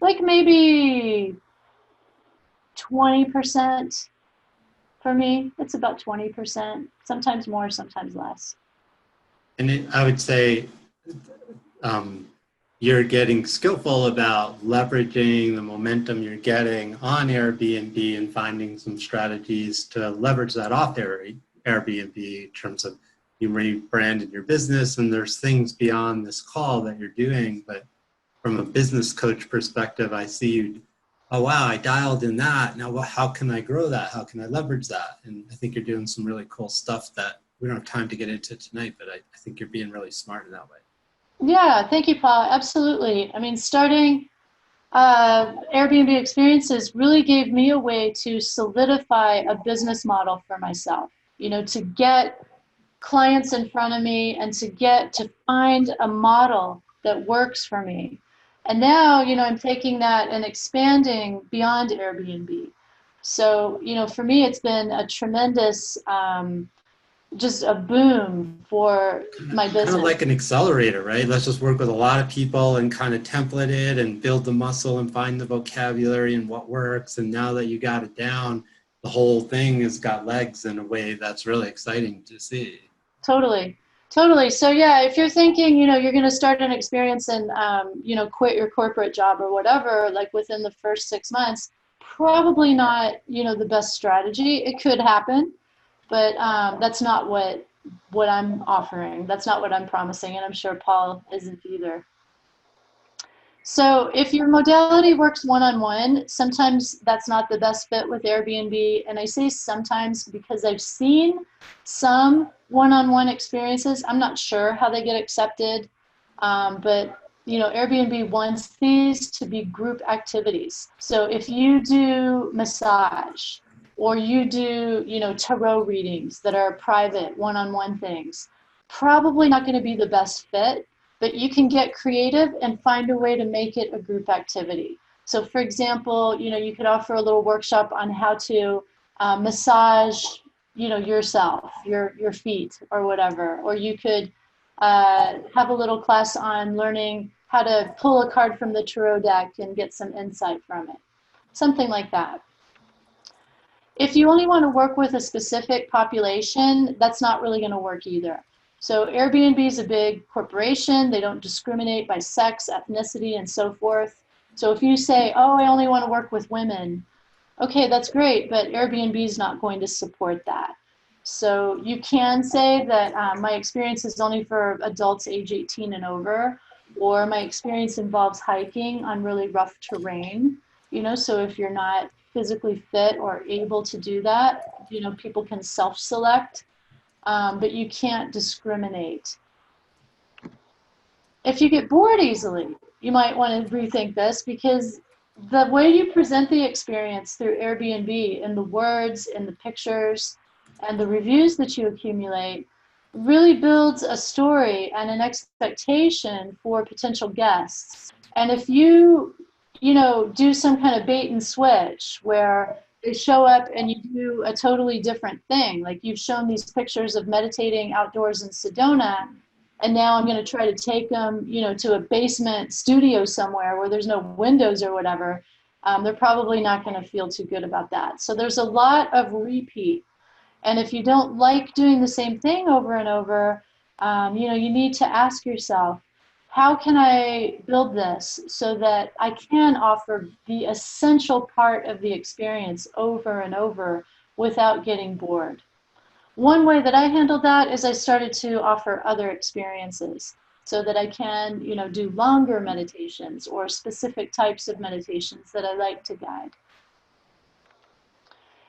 like maybe 20% for me. It's about 20%, sometimes more, sometimes less. And I would say you're getting skillful about leveraging the momentum you're getting on Airbnb and finding some strategies to leverage that off Airbnb in terms of you rebranded your business, and there's things beyond this call that you're doing. But from a business coach perspective, I see you, oh wow, I dialed in that. Now how can I grow that? How can I leverage that? And I think you're doing some really cool stuff that we don't have time to get into tonight, but I think you're being really smart in that way. Yeah, thank you, Paul. Absolutely. I mean, starting Airbnb Experiences really gave me a way to solidify a business model for myself, to get clients in front of me and to find a model that works for me. And now, I'm taking that and expanding beyond Airbnb. So, for me, it's been a tremendous just a boom for my business. Kind of like an accelerator, right? Let's just work with a lot of people and kind of template it and build the muscle and find the vocabulary and what works. And now that you got it down, the whole thing has got legs in a way that's really exciting to see. Totally. Totally. So yeah, if you're thinking, you're going to start an experience and, quit your corporate job or whatever, like within the first 6 months, probably not, the best strategy. It could happen. But that's not what I'm offering. That's not what I'm promising, and I'm sure Paul isn't either. So if your modality works one-on-one, sometimes that's not the best fit with Airbnb. And I say sometimes because I've seen some one-on-one experiences. I'm not sure how they get accepted, but Airbnb wants these to be group activities. So if you do massage, or you do, tarot readings that are private, one-on-one things, probably not going to be the best fit, but you can get creative and find a way to make it a group activity. So for example, you could offer a little workshop on how to massage, yourself, your feet or whatever, or you could have a little class on learning how to pull a card from the tarot deck and get some insight from it, something like that. If you only want to work with a specific population, that's not really going to work either. So Airbnb is a big corporation. They don't discriminate by sex, ethnicity, and so forth. So if you say, oh, I only want to work with women, okay, that's great, but Airbnb is not going to support that. So you can say that my experience is only for adults age 18 and over, or my experience involves hiking on really rough terrain. So if you're not physically fit or able to do that, people can self-select, but you can't discriminate. If you get bored easily, you might want to rethink this, because the way you present the experience through Airbnb and the words and the pictures and the reviews that you accumulate really builds a story and an expectation for potential guests. And if you do some kind of bait and switch where they show up and you do a totally different thing, like you've shown these pictures of meditating outdoors in Sedona, and now I'm going to try to take them, to a basement studio somewhere where there's no windows or whatever, they're probably not going to feel too good about that. So there's a lot of repeat. And if you don't like doing the same thing over and over, you need to ask yourself, how can I build this so that I can offer the essential part of the experience over and over without getting bored? One way that I handled that is I started to offer other experiences so that I can, do longer meditations or specific types of meditations that I like to guide.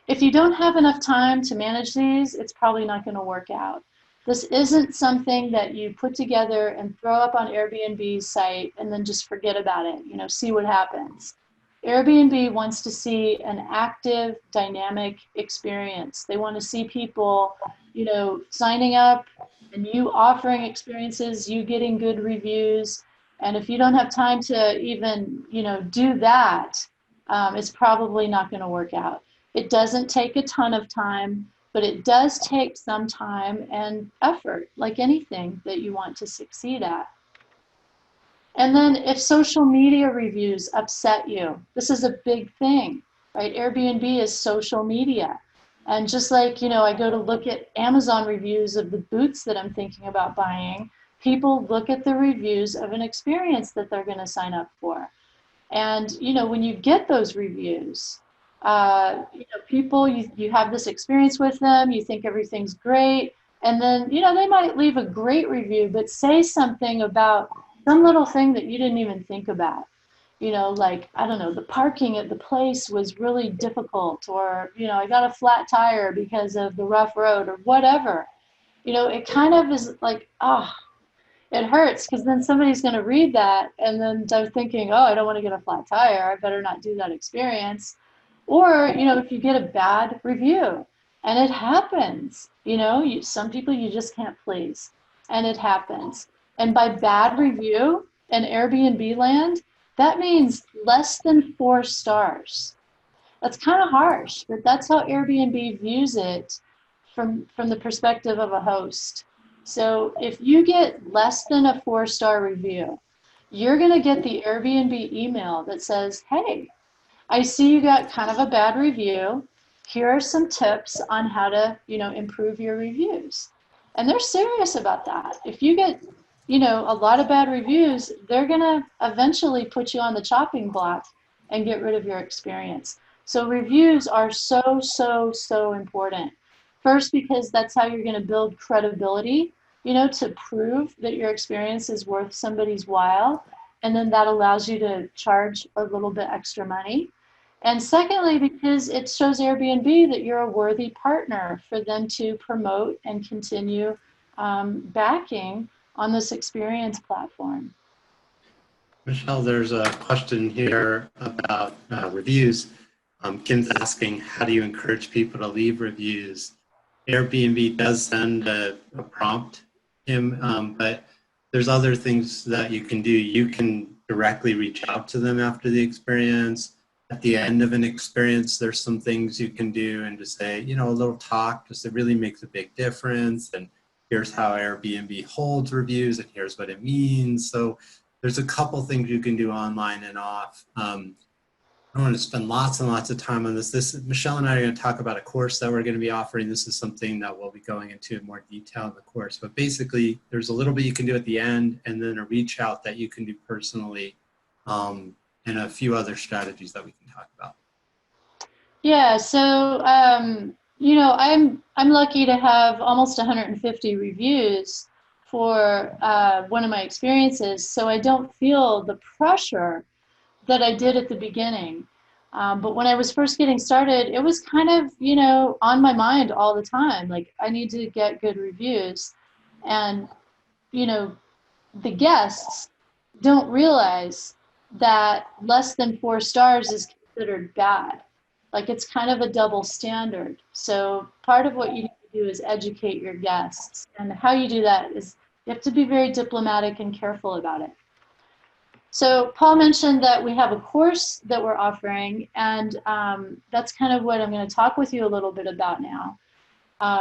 If you don't have enough time to manage these, it's probably not going to work out. This isn't something that you put together and throw up on Airbnb's site and then just forget about it, see what happens. Airbnb wants to see an active, dynamic experience. They want to see people, signing up and you offering experiences, you getting good reviews. And if you don't have time to even, do that, it's probably not going to work out. It doesn't take a ton of time, but it does take some time and effort, like anything that you want to succeed at. And then if social media reviews upset you, this is a big thing, right? Airbnb is social media. And just like, I go to look at Amazon reviews of the boots that I'm thinking about buying, people look at the reviews of an experience that they're going to sign up for. And, when you get those reviews, people, you have this experience with them, you think everything's great, and then, they might leave a great review, but say something about some little thing that you didn't even think about. Like, I don't know, the parking at the place was really difficult, or, I got a flat tire because of the rough road, or whatever. It kind of is like, it hurts because then somebody's going to read that and then they're thinking, oh, I don't want to get a flat tire. I better not do that experience. Or, if you get a bad review, and it happens, some people you just can't please, and it happens. And by bad review in Airbnb land, that means less than 4 stars. That's kind of harsh, but that's how Airbnb views it from the perspective of a host. So if you get less than a 4-star review, you're going to get the Airbnb email that says, hey, I see you got kind of a bad review. Here are some tips on how to, improve your reviews. And they're serious about that. If you get, a lot of bad reviews, they're going to eventually put you on the chopping block and get rid of your experience. So reviews are so, so, so important. First, because that's how you're going to build credibility, to prove that your experience is worth somebody's while. And then that allows you to charge a little bit extra money. And secondly, because it shows Airbnb that you're a worthy partner for them to promote and continue backing on this experience platform. Michele, there's a question here about reviews. Kim's asking, how do you encourage people to leave reviews? Airbnb does send a prompt, Kim, but there's other things that you can do. You can directly reach out to them after the experience. At the end of an experience, there's some things you can do and just say, a little talk, just it really makes a big difference. And here's how Airbnb holds reviews, and here's what it means. So there's a couple things you can do online and off. I don't want to spend lots and lots of time on this. Michele and I are going to talk about a course that we're going to be offering. This is something that we'll be going into in more detail in the course. But basically, there's a little bit you can do at the end, and then a reach out that you can do personally, and a few other strategies that we can talk about. Yeah, so I'm lucky to have almost 150 reviews for one of my experiences, so I don't feel the pressure that I did at the beginning. But when I was first getting started, it was kind of, on my mind all the time. Like, I need to get good reviews. And, the guests don't realize that less than 4 stars is considered bad. Like, it's kind of a double standard. So part of what you need to do is educate your guests. And how you do that is you have to be very diplomatic and careful about it. So Paul mentioned that we have a course that we're offering, and that's kind of what I'm going to talk with you a little bit about now.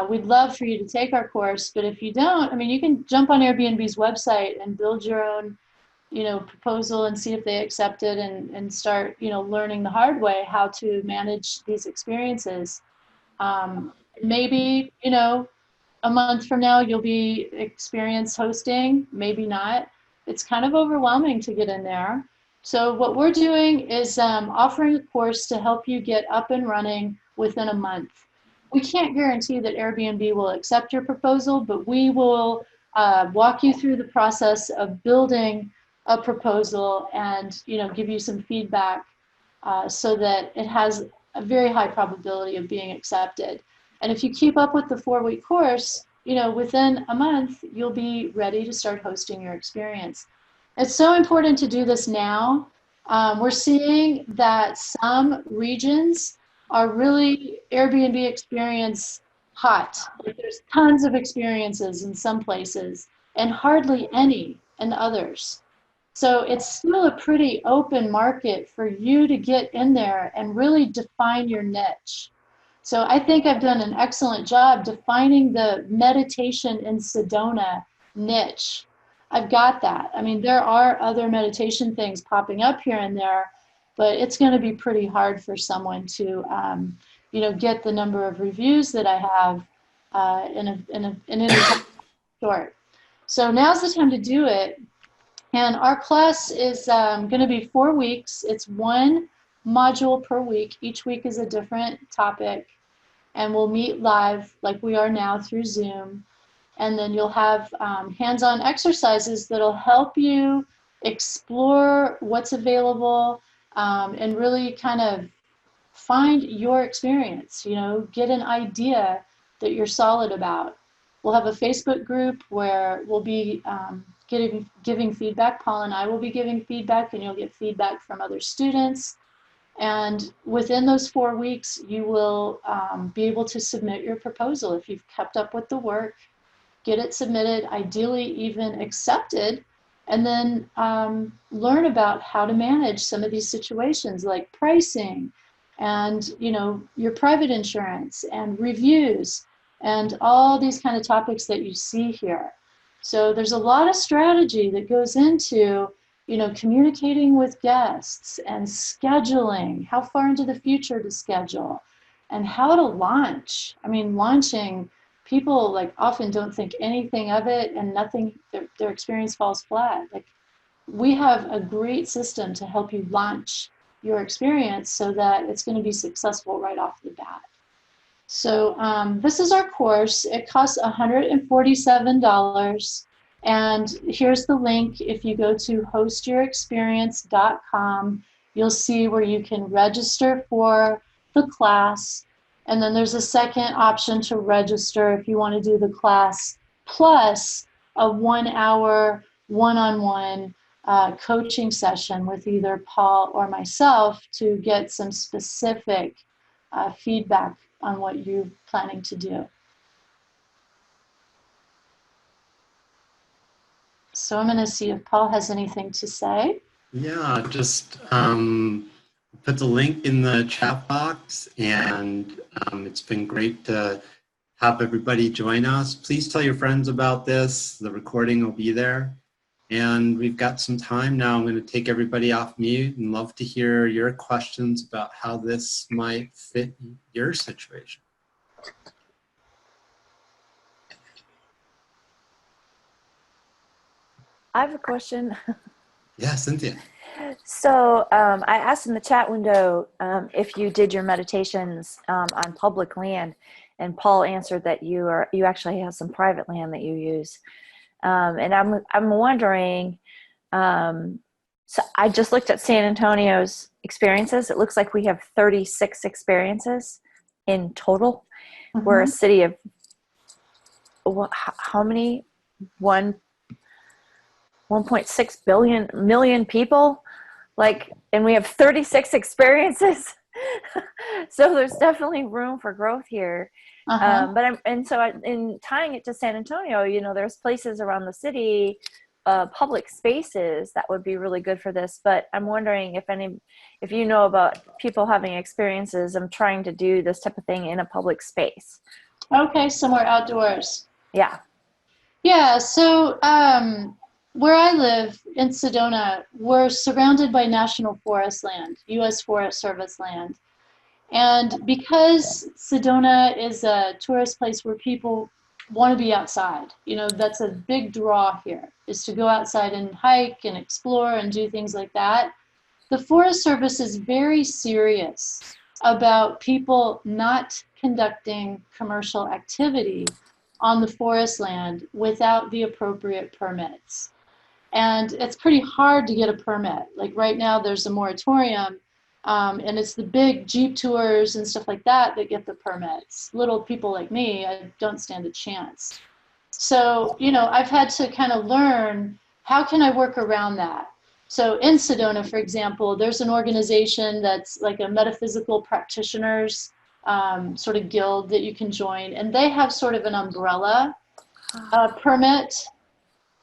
We'd love for you to take our course, but if you don't, you can jump on Airbnb's website and build your own, proposal and see if they accept it, and start, learning the hard way how to manage these experiences. maybe, a month from now you'll be experienced hosting, maybe not. It's kind of overwhelming to get in there. So what we're doing is offering a course to help you get up and running within a month. We can't guarantee that Airbnb will accept your proposal, but we will walk you through the process of building a proposal and give you some feedback so that it has a very high probability of being accepted. And if you keep up with the 4-week course, within a month, you'll be ready to start hosting your experience. It's so important to do this now. We're seeing that some regions are really Airbnb experience hot. Like there's tons of experiences in some places and hardly any in others. So it's still a pretty open market for you to get in there and really define your niche. So I think I've done an excellent job defining the meditation in Sedona niche. I've got that. I mean, there are other meditation things popping up here and there, but it's going to be pretty hard for someone to, get the number of reviews that I have in any time short. So now's the time to do it. And our class is going to be 4 weeks. It's one module per week. Each week is a different topic. And we'll meet live like we are now through Zoom. And then you'll have hands-on exercises that'll help you explore what's available and really kind of find your experience, get an idea that you're solid about. We'll have a Facebook group where we'll be giving feedback. Paul and I will be giving feedback, and you'll get feedback from other students. And within those 4 weeks, you will be able to submit your proposal. If you've kept up with the work, get it submitted, ideally even accepted, and then learn about how to manage some of these situations like pricing and your private insurance and reviews and all these kind of topics that you see here. So there's a lot of strategy that goes into communicating with guests and scheduling, how far into the future to schedule, and how to launch. I mean, launching, people often don't think anything of it, and nothing, their experience falls flat. We have a great system to help you launch your experience so that it's going to be successful right off the bat. So this is our course. It costs $147. And here's the link. If you go to hostyourexperience.com, you'll see where you can register for the class. And then there's a second option to register if you want to do the class plus a 1-hour one-on-one coaching session with either Paul or myself to get some specific feedback on what you're planning to do. So I'm going to see if Paul has anything to say. Yeah, just put the link in the chat box, and it's been great to have everybody join us. Please tell your friends about this. The recording will be there. And we've got some time now. I'm going to take everybody off mute and love to hear your questions about how this might fit your situation. I have a question. Yeah, Cynthia. So I asked in the chat window if you did your meditations on public land, and Paul answered that you actually have some private land that you use. And I'm wondering. So I just looked at San Antonio's experiences. It looks like we have 36 experiences in total. Mm-hmm. We're a city of how many? 1.6 million people, and we have 36 experiences. So there's definitely room for growth here. Uh-huh. In tying it to San Antonio, there's places around the city, public spaces that would be really good for this. But I'm wondering if you know about people having experiences. I'm trying to do this type of thing in a public space. Okay, somewhere outdoors. Yeah. Yeah. So where I live in Sedona, we're surrounded by National Forest land, U.S. Forest Service land. And because Sedona is a tourist place where people want to be outside, you know, that's a big draw here, is to go outside and hike and explore and do things like that. The Forest Service is very serious about people not conducting commercial activity on the forest land without the appropriate permits. And it's pretty hard to get a permit. Like right now, there's a moratorium, and it's the big Jeep tours and stuff like that that get the permits. Little people like me, I don't stand a chance. So, you know, I've had to kind of learn, how can I work around that? So in Sedona, for example, there's an organization that's like a metaphysical practitioners sort of guild that you can join, and they have sort of an umbrella permit.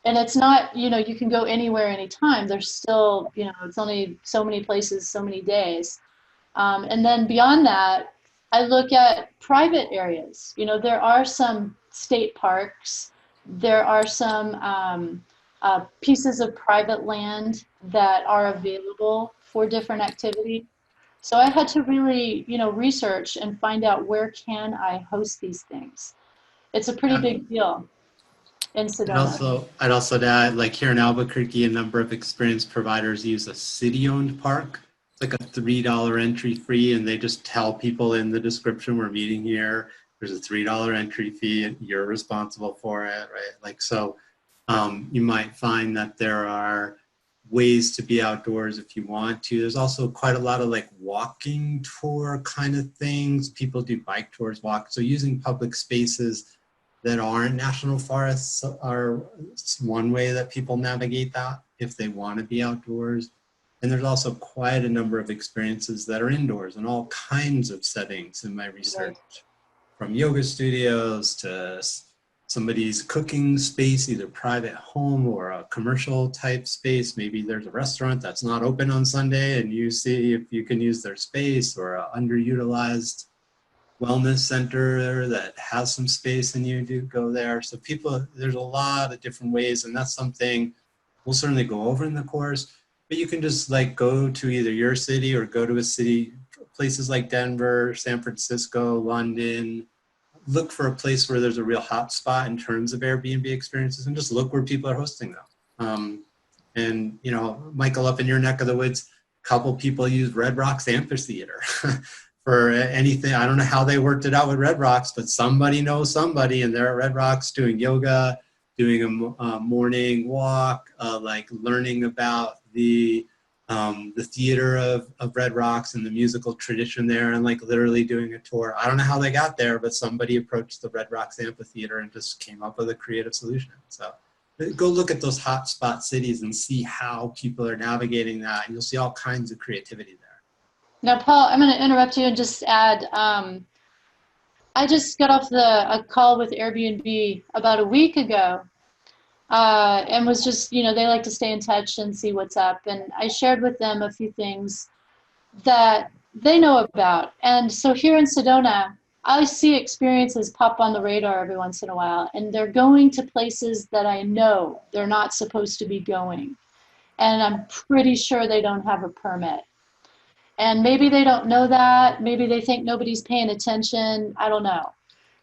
And it's not, you know, you can go anywhere, anytime. There's still, you know, it's only so many places, so many days. And then beyond that, I look at private areas. You know, there are some state parks. There are some pieces of private land that are available for different activities. So I had to really, you know, research and find out, where can I host these things? It's a pretty big deal in Sedona. I'd also add, like here in Albuquerque, a number of experience providers use a city-owned park. It's like a $3 entry fee, and they just tell people in the description, we're meeting here. There's a $3 entry fee, and you're responsible for it, right? Like, so you might find that there are ways to be outdoors if you want to. There's also quite a lot of like walking tour kind of things. People do bike tours, walk. So using public spaces that aren't national forests are one way that people navigate that if they want to be outdoors. And there's also quite a number of experiences that are indoors in all kinds of settings in my research, from yoga studios to somebody's cooking space, either private home or a commercial type space. Maybe there's a restaurant that's not open on Sunday and you see if you can use their space, or an underutilized wellness center that has some space and you do go there. So people, there's a lot of different ways, and that's something we'll certainly go over in the course, but you can just like go to either your city or go to a city, places like Denver, San Francisco, London, look for a place where there's a real hot spot in terms of Airbnb experiences and just look where people are hosting them. And you know, Michael, up in your neck of the woods, a couple people use Red Rocks Amphitheater for anything. I don't know how they worked it out with Red Rocks, but somebody knows somebody, and they're at Red Rocks doing yoga, doing a morning walk, like learning about the theater of Red Rocks and the musical tradition there, and like literally doing a tour. I don't know how they got there, but somebody approached the Red Rocks Amphitheater and just came up with a creative solution. So go look at those hotspot cities and see how people are navigating that, and you'll see all kinds of creativity there. Now, Paul, I'm going to interrupt you and just add, I just got off a call with Airbnb about a week ago, and was just, you know, they like to stay in touch and see what's up. And I shared with them a few things that they know about. And so here in Sedona, I see experiences pop on the radar every once in a while, and they're going to places that I know they're not supposed to be going. And I'm pretty sure they don't have a permit. And maybe they don't know that. Maybe they think nobody's paying attention. I don't know.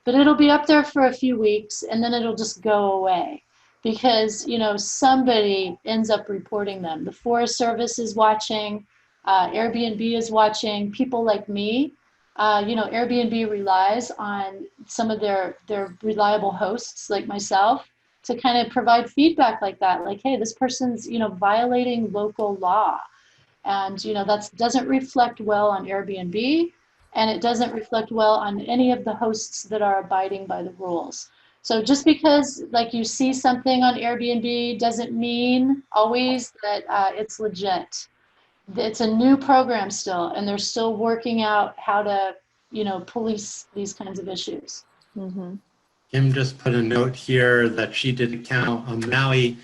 But it'll be up there for a few weeks, and then it'll just go away because, you know, somebody ends up reporting them. The Forest Service is watching. Airbnb is watching. People like me, you know, Airbnb relies on some of their reliable hosts like myself to kind of provide feedback like that. Like, hey, this person's, you know, violating local law. And, you know, that doesn't reflect well on Airbnb, and it doesn't reflect well on any of the hosts that are abiding by the rules. So just because like you see something on Airbnb doesn't mean always that it's legit. It's a new program still, and they're still working out how to, you know, police these kinds of issues. Mm-hmm. Kim just put a note here that she did a count on Maui.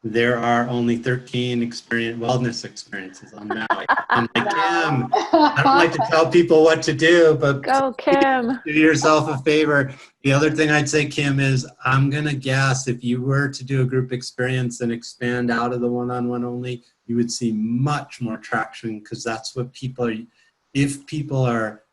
There are only 13 wellness experiences on Maui. I'm like, Kim, I don't like to tell people what to do, but Go, Kim. do yourself a favor. The other thing I'd say, Kim, is I'm going to guess if you were to do a group experience and expand out of the one-on-one only, you would see much more traction, because that's what people are, if people are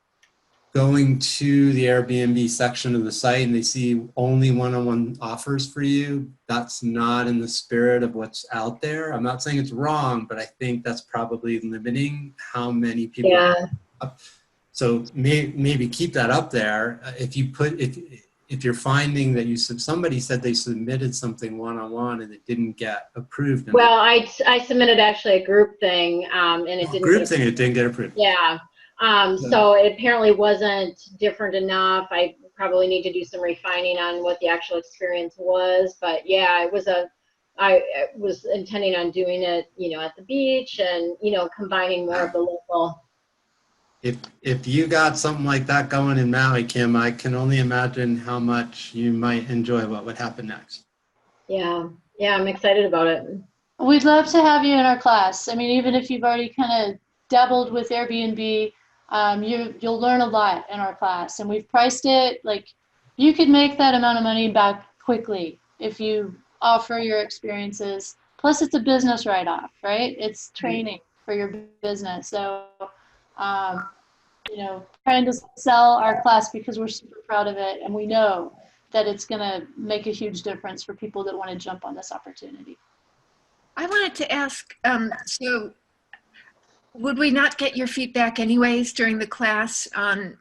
going to the Airbnb section of the site and they see only one-on-one offers for you, that's not in the spirit of what's out there. I'm not saying it's wrong, but I think that's probably limiting how many people. Yeah. So maybe keep that up there. If you're finding that somebody said they submitted something one-on-one and it didn't get approved. Well, I submitted actually a group thing, and it didn't. It didn't get approved. Yeah. So it apparently wasn't different enough. I probably need to do some refining on what the actual experience was. But yeah, I was intending on doing it, at the beach and, combining more of the local. If you got something like that going in Maui, Kim, I can only imagine how much you might enjoy what would happen next. Yeah. Yeah, I'm excited about it. We'd love to have you in our class. I mean, even if you've already kind of dabbled with Airbnb, you'll learn a lot in our class. And we've priced it like you could make that amount of money back quickly if you offer your experiences. Plus, it's a business write-off, right? It's training for your business. So, trying to sell our class because we're super proud of it. And we know that it's going to make a huge difference for people that want to jump on this opportunity. I wanted to ask, so would we not get your feedback anyways during the class on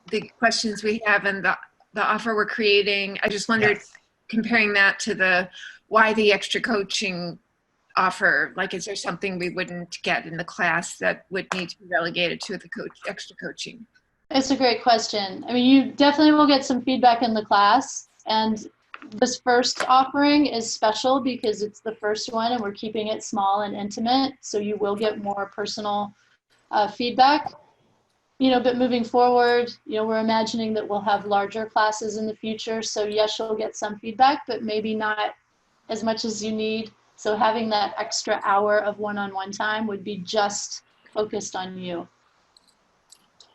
the questions we have and the offer we're creating? I just wondered, Yes. Comparing that to why the extra coaching offer, like is there something we wouldn't get in the class that would need to be relegated to the extra coaching? It's a great question. I mean, you definitely will get some feedback in the class, and this first offering is special because it's the first one and we're keeping it small and intimate. So you will get more personal feedback, but moving forward, we're imagining that we'll have larger classes in the future. So yes, you'll get some feedback, but maybe not as much as you need. So having that extra hour of one-on-one time would be just focused on you.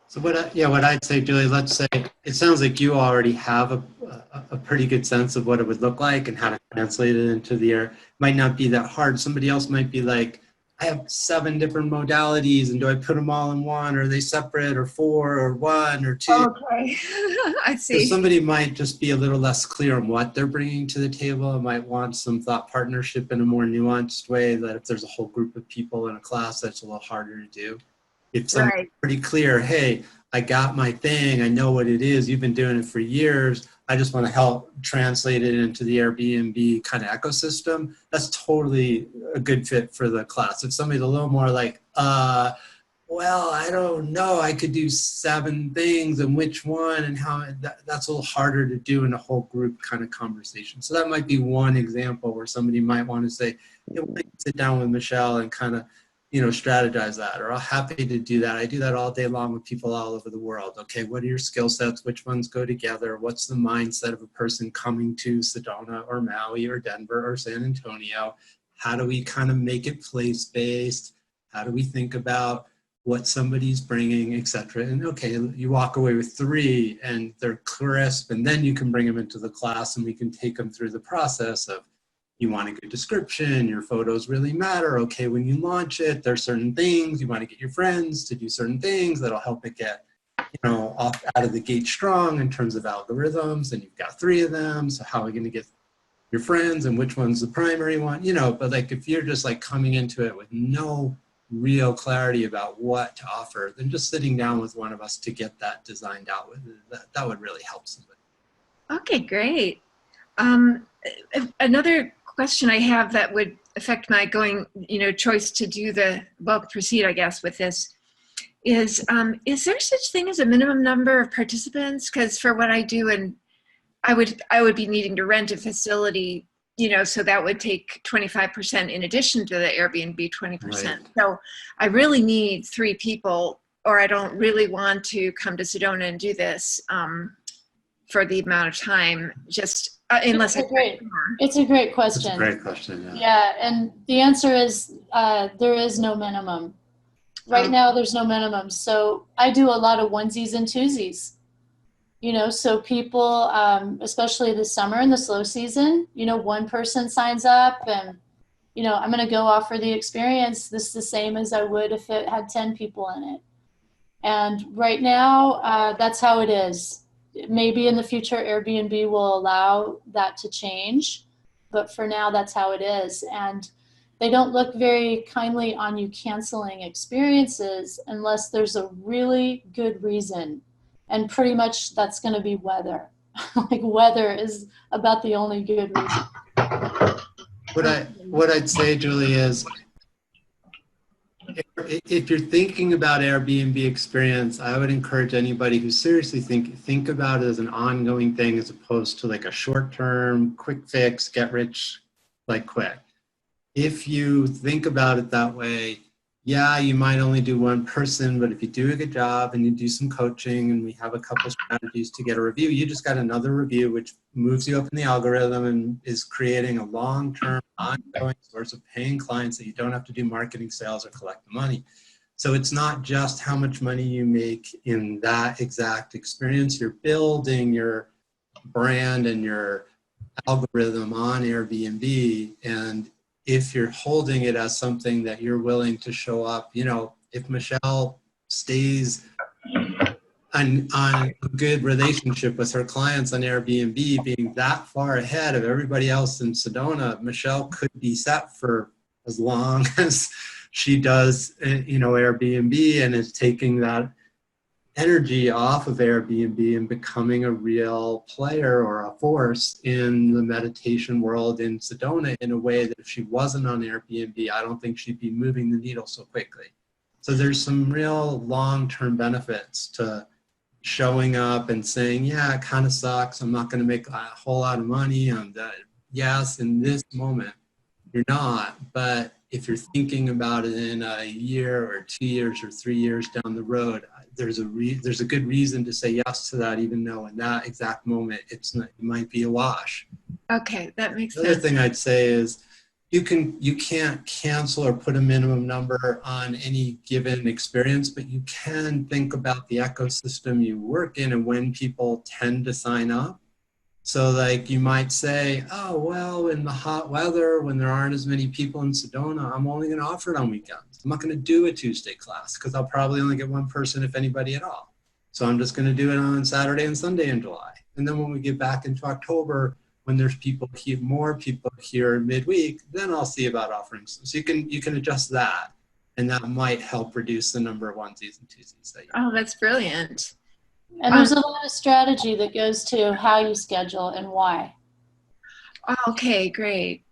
So what I'd say, Julie, let's say it sounds like you already have a pretty good sense of what it would look like and how to translate it into the air. It might not be that hard. Somebody else might be like, I have 7 different modalities and do I put them all in one? Or are they separate or 4 or 1 or 2? Okay, I see. So somebody might just be a little less clear on what they're bringing to the table. Might want some thought partnership in a more nuanced way, that if there's a whole group of people in a class, that's a little harder to do. If somebody's pretty clear, hey, I got my thing, I know what it is, you've been doing it for years, I just want to help translate it into the Airbnb kind of ecosystem, that's totally a good fit for the class. If somebody's a little more like, well, I don't know, I could do 7 things and which one and how, that's a little harder to do in a whole group kind of conversation. So that might be one example where somebody might want to say, hey, we'll sit down with Michele and kind of strategize that, or I'm happy to do that. I do that all day long with people all over the world. Okay, what are your skill sets? Which ones go together? What's the mindset of a person coming to Sedona or Maui or Denver or San Antonio? How do we kind of make it place-based? How do we think about what somebody's bringing, et cetera? And okay, you walk away with 3 and they're crisp, and then you can bring them into the class and we can take them through the process of, you want a good description, your photos really matter. Okay, when you launch it, there's certain things, you want to get your friends to do certain things that'll help it get, off out of the gate strong in terms of algorithms, and you've got 3 of them, so how are we going to get your friends and which one's the primary one, but like if you're just like coming into it with no real clarity about what to offer, then just sitting down with one of us to get that designed out with, that would really help somebody. Okay, great. Another question I have that would affect my choice to proceed, I guess, with this is there such thing as a minimum number of participants? Because for what I do, and I would be needing to rent a facility, so that would take 25% in addition to the Airbnb 20%. Right. So I really need 3 people, or I don't really want to come to Sedona and do this for the amount of time, just unless it's a great question. It's a great question, yeah. Yeah, and the answer is there is no minimum. Right now, there's no minimum. So I do a lot of onesies and twosies. So people, especially this summer in the slow season, one person signs up and, I'm going to go offer the experience. This is the same as I would if it had 10 people in it. And right now, that's how it is. Maybe in the future, Airbnb will allow that to change, but for now, that's how it is. And they don't look very kindly on you canceling experiences unless there's a really good reason. And pretty much that's going to be weather. Like weather is about the only good reason. What I'd say, Julie, is if you're thinking about Airbnb experience, I would encourage anybody who seriously think about it as an ongoing thing as opposed to like a short-term, quick fix, get rich like quick. If you think about it that way, yeah, you might only do one person, but if you do a good job and you do some coaching and we have a couple strategies to get a review, you just got another review, which moves you up in the algorithm and is creating a long-term, ongoing source of paying clients that you don't have to do marketing, sales, or collect the money. So it's not just how much money you make in that exact experience. You're building your brand and your algorithm on Airbnb, and if you're holding it as something that you're willing to show up, you know, if Michele stays on a good relationship with her clients on Airbnb, being that far ahead of everybody else in Sedona, Michele could be set for as long as she does, you know, Airbnb, and is taking that energy off of Airbnb and becoming a real player or a force in the meditation world in Sedona in a way that if she wasn't on Airbnb, I don't think she'd be moving the needle so quickly. So there's some real long-term benefits to showing up and saying, yeah, it kind of sucks. I'm not going to make a whole lot of money. Yes, in this moment, you're not. But if you're thinking about it in a year or 2 years or 3 years down the road, there's a good reason to say yes to that, even though in that exact moment it might be a wash. Okay, that makes sense. sense. The other thing I'd say is you can't cancel or put a minimum number on any given experience, but you can think about the ecosystem you work in and when people tend to sign up. So like you might say, oh, well, in the hot weather, when there aren't as many people in Sedona, I'm only going to offer it on weekends. I'm not going to do a Tuesday class because I'll probably only get one person, if anybody at all. So I'm just going to do it on Saturday and Sunday in July. And then when we get back into October, when there's more people here midweek, then I'll see about offering. So you can adjust that, and that might help reduce the number of onesies and twosies that you Oh, that's brilliant. And there's a lot of strategy that goes to how you schedule and why. Okay, great.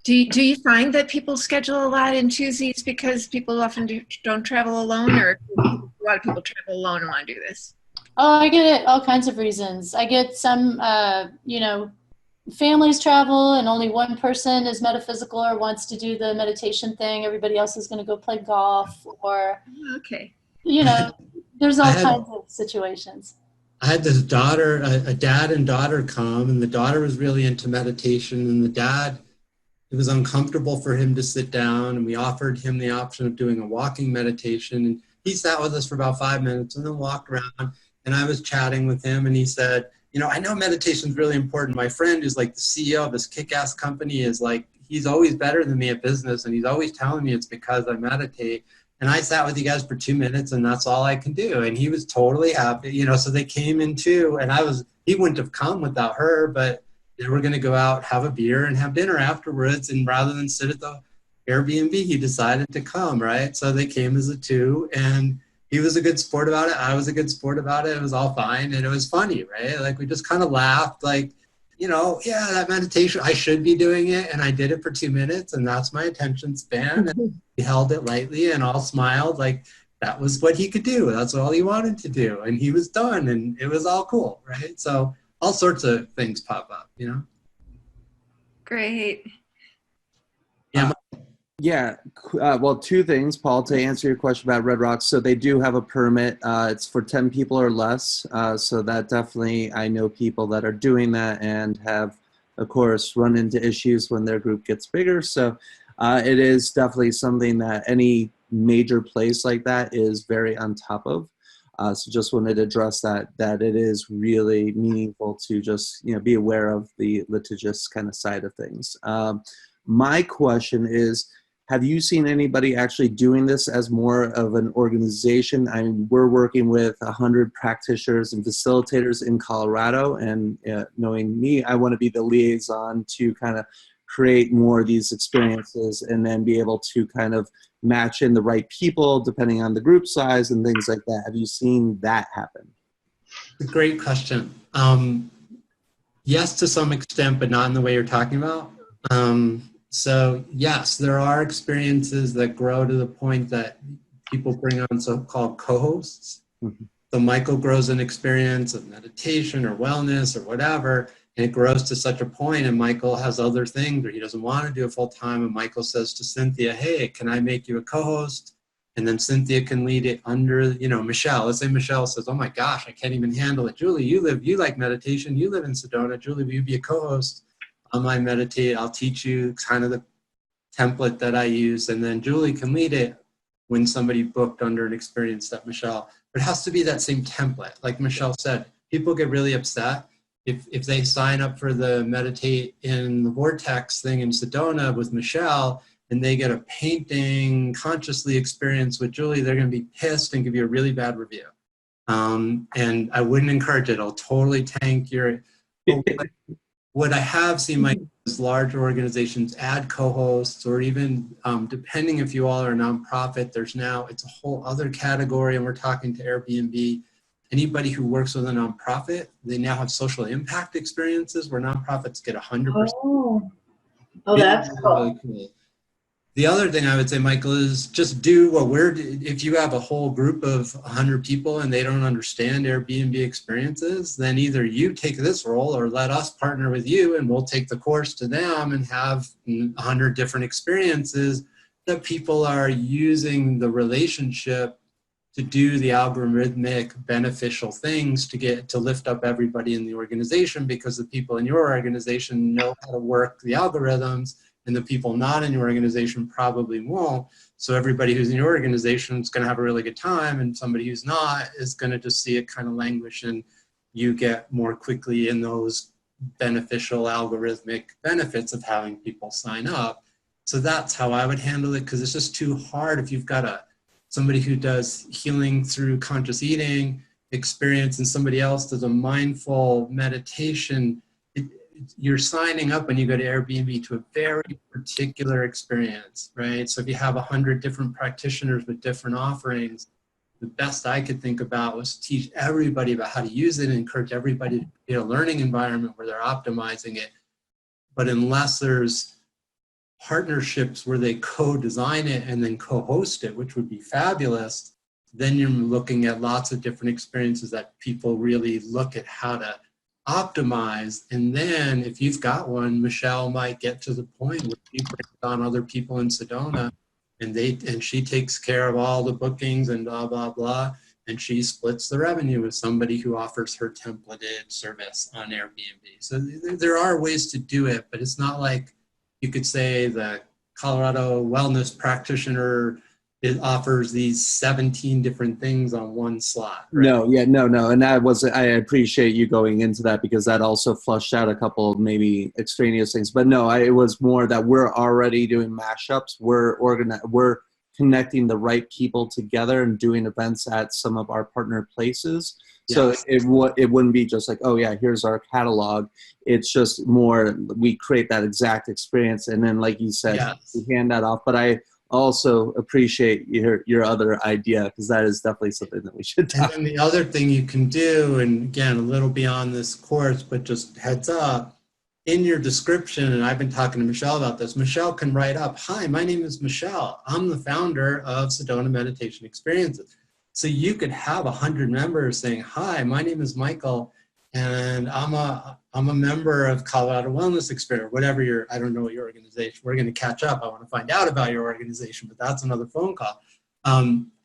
Do you find that people schedule a lot in twosies because people often don't travel alone, or a lot of people travel alone and want to do this? Oh, I get it. All kinds of reasons. I get some, families travel and only one person is metaphysical or wants to do the meditation thing. Everybody else is going to go play golf, or, Okay. There's all kinds of situations. I had this daughter, a dad and daughter come, and the daughter was really into meditation, and the dad, it was uncomfortable for him to sit down, and we offered him the option of doing a walking meditation, and he sat with us for about 5 minutes and then walked around, and I was chatting with him, and he said, I know meditation is really important. My friend who's like the CEO of this kick-ass company is like, he's always better than me at business, and he's always telling me it's because I meditate. And I sat with you guys for 2 minutes and that's all I can do. And he was totally happy, so they came in too. And he wouldn't have come without her, but they were going to go out, have a beer and have dinner afterwards. And rather than sit at the Airbnb, he decided to come, right? So they came as a two, and he was a good sport about it. I was a good sport about it. It was all fine. And it was funny, right? Like we just kind of laughed, like, yeah, that meditation, I should be doing it. And I did it for 2 minutes, and that's my attention span. And he held it lightly and all smiled like that was what he could do. That's all he wanted to do. And he was done, and it was all cool, right? So all sorts of things pop up, Great. Yeah. Well, two things, Paul, to answer your question about Red Rocks. So they do have a permit. It's for 10 people or less. So that definitely, I know people that are doing that and have, of course, run into issues when their group gets bigger. So it is definitely something that any major place like that is very on top of. So just wanted to address that it is really meaningful to just, be aware of the litigious kind of side of things. My question is, have you seen anybody actually doing this as more of an organization? I mean, we're working with 100 practitioners and facilitators in Colorado, and knowing me, I want to be the liaison to kind of create more of these experiences and then be able to kind of match in the right people depending on the group size and things like that. Have you seen that happen? It's a great question. Yes, to some extent, but not in the way you're talking about. So yes, there are experiences that grow to the point that people bring on so-called co-hosts. Mm-hmm. So Michael grows an experience of meditation or wellness or whatever, and it grows to such a point, and Michael has other things, or he doesn't want to do it full time, and Michael says to Cynthia, hey, can I make you a co-host? And then Cynthia can lead it under, you know, Michele. Let's say Michele says, oh my gosh, I can't even handle it. Julie, you like meditation. You live in Sedona. Julie, will you be a co-host on my meditate? I'll teach you kind of the template that I use. And then Julie can lead it when somebody booked under an experience that Michele, but it has to be that same template. Like Michele said, people get really upset if they sign up for the meditate in the vortex thing in Sedona with Michele, and they get a painting consciously experience with Julie, they're going to be pissed and give you a really bad review. And I wouldn't encourage it. It'll totally tank your. What I have seen is large organizations add co-hosts, or even depending if you all are a nonprofit, it's a whole other category, and we're talking to Airbnb. Anybody who works with a nonprofit, they now have social impact experiences where nonprofits get 100%. Oh, that's cool. Really cool. The other thing I would say, Michael, is just do what if you have a whole group of 100 people and they don't understand Airbnb experiences, then either you take this role or let us partner with you and we'll take the course to them and have 100 different experiences that people are using the relationship to do the algorithmic beneficial things to lift up everybody in the organization, because the people in your organization know how to work the algorithms and the people not in your organization probably won't. So everybody who's in your organization is going to have a really good time, and somebody who's not is going to just see it kind of languish, and you get more quickly in those beneficial algorithmic benefits of having people sign up. So that's how I would handle it, because it's just too hard if you've got somebody who does healing through conscious eating experience and somebody else does a mindful meditation. You're signing up when you go to Airbnb to a very particular experience, right? So if you have 100 different practitioners with different offerings, the best I could think about was to teach everybody about how to use it and encourage everybody to be in a learning environment where they're optimizing it. But unless there's partnerships where they co-design it and then co-host it, which would be fabulous, then you're looking at lots of different experiences that people really look at how to optimize. And then if you've got one, Michele might get to the point where she brings on other people in Sedona and she takes care of all the bookings and blah, blah, blah. And she splits the revenue with somebody who offers her templated service on Airbnb. So there are ways to do it, but it's not like you could say the Colorado wellness practitioner offers these 17 different things on one slot. Right? No. And I appreciate you going into that, because that also flushed out a couple of maybe extraneous things. But no, it was more that we're already doing mashups. We're connecting the right people together and doing events at some of our partner places. Yes. So it wouldn't be just like, oh yeah, here's our catalog. It's just more, we create that exact experience. And then like you said, yes, we hand that off. But I also appreciate your other idea, because that is definitely something that we should talk. And then the other thing you can do, and again, a little beyond this course, but just heads up, in your description, and I've been talking to Michele about this, Michele can write up, hi, my name is Michele. I'm the founder of Sedona Meditation Experiences. So you could have 100 members saying, hi, my name is Michael, and I'm a member of Colorado Wellness Experience, whatever I don't know what your organization, we're going to catch up. I want to find out about your organization, but that's another phone call.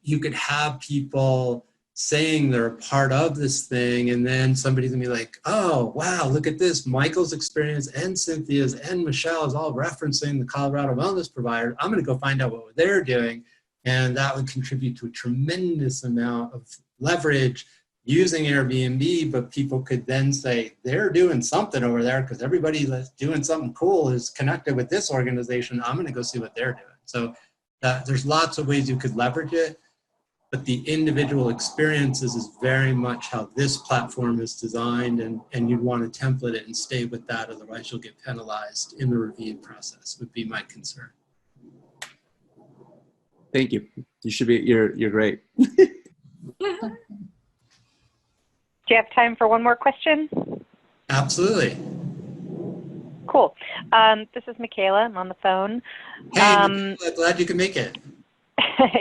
You could have people saying they're a part of this thing, and then somebody's gonna be like, oh, wow, look at this. Michael's experience and Cynthia's and Michele's all referencing the Colorado Wellness provider. I'm gonna go find out what they're doing. And that would contribute to a tremendous amount of leverage using Airbnb, but people could then say, they're doing something over there because everybody that's doing something cool is connected with this organization. I'm gonna go see what they're doing. So there's lots of ways you could leverage it, but the individual experiences is very much how this platform is designed, and you'd want to template it and stay with that, otherwise you'll get penalized in the review process, would be my concern. Thank you. You should be, you're great. Do you have time for one more question? Absolutely. Cool. This is Michele. I'm on the phone. Hey, Michele, glad you could make it.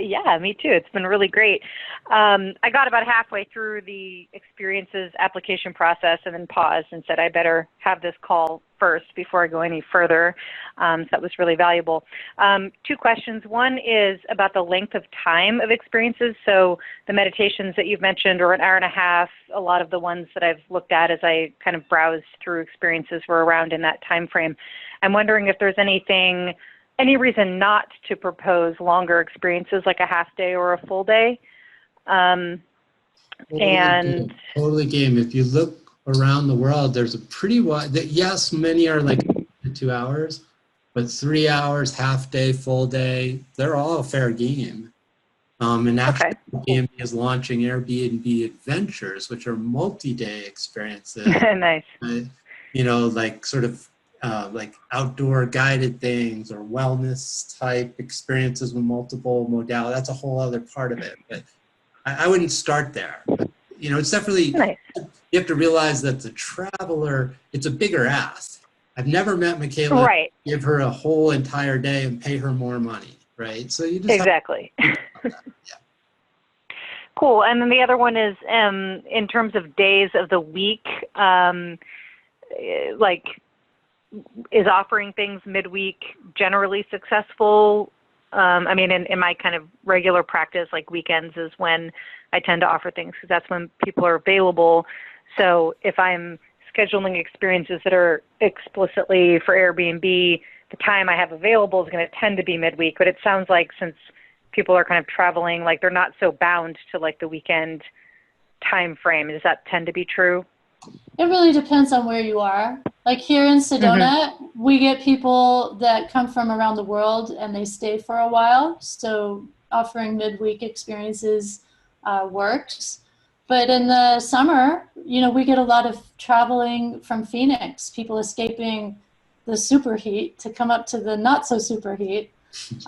Yeah, me too. It's been really great. I got about halfway through the experiences application process and then paused and said I better have this call first before I go any further. So that was really valuable. Two questions. One is about the length of time of experiences. So the meditations that you've mentioned are an hour and a half. A lot of the ones that I've looked at as I kind of browsed through experiences were around in that time frame. I'm wondering if there's any reason not to propose longer experiences like a half day or a full day. Totally game. If you look around the world, there's a pretty wide, yes, many are like 2 hours, but 3 hours, half day, full day, they're all fair game. And actually, Airbnb is launching Airbnb Adventures, which are multi-day experiences. Nice. You know, like sort of like outdoor guided things or wellness type experiences with multiple modalities. That's a whole other part of it. But I wouldn't start there. But, you know, it's definitely, nice. You have to realize that the traveler, it's a bigger ask. I've never met Michele, right. Give her a whole entire day and pay her more money, right? So you just exactly. Yeah. Cool. And then the other one is in terms of days of the week, like, is offering things midweek generally successful? I mean, in my kind of regular practice, like weekends is when I tend to offer things because that's when people are available. So if I'm scheduling experiences that are explicitly for Airbnb, the time I have available is going to tend to be midweek. But it sounds like since people are kind of traveling, like they're not so bound to like the weekend time frame. Does that tend to be true? It really depends on where you are. Like here in Sedona, we get people that come from around the world and they stay for a while. So offering midweek experiences works. But in the summer, you know, we get a lot of traveling from Phoenix, people escaping the superheat to come up to the not so superheat.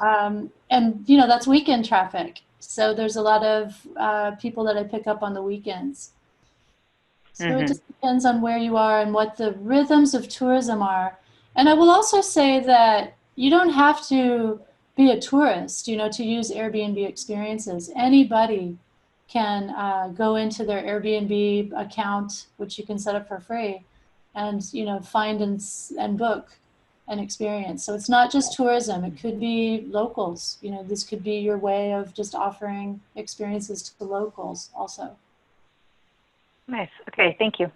And, you know, that's weekend traffic. So there's a lot of people that I pick up on the weekends. So it just depends on where you are and what the rhythms of tourism are. And I will also say that you don't have to be a tourist, you know, to use Airbnb experiences. Anybody can go into their Airbnb account, which you can set up for free, and, you know, find and book an experience. So it's not just tourism. It could be locals. You know, this could be your way of just offering experiences to the locals also. Nice. Okay, thank you.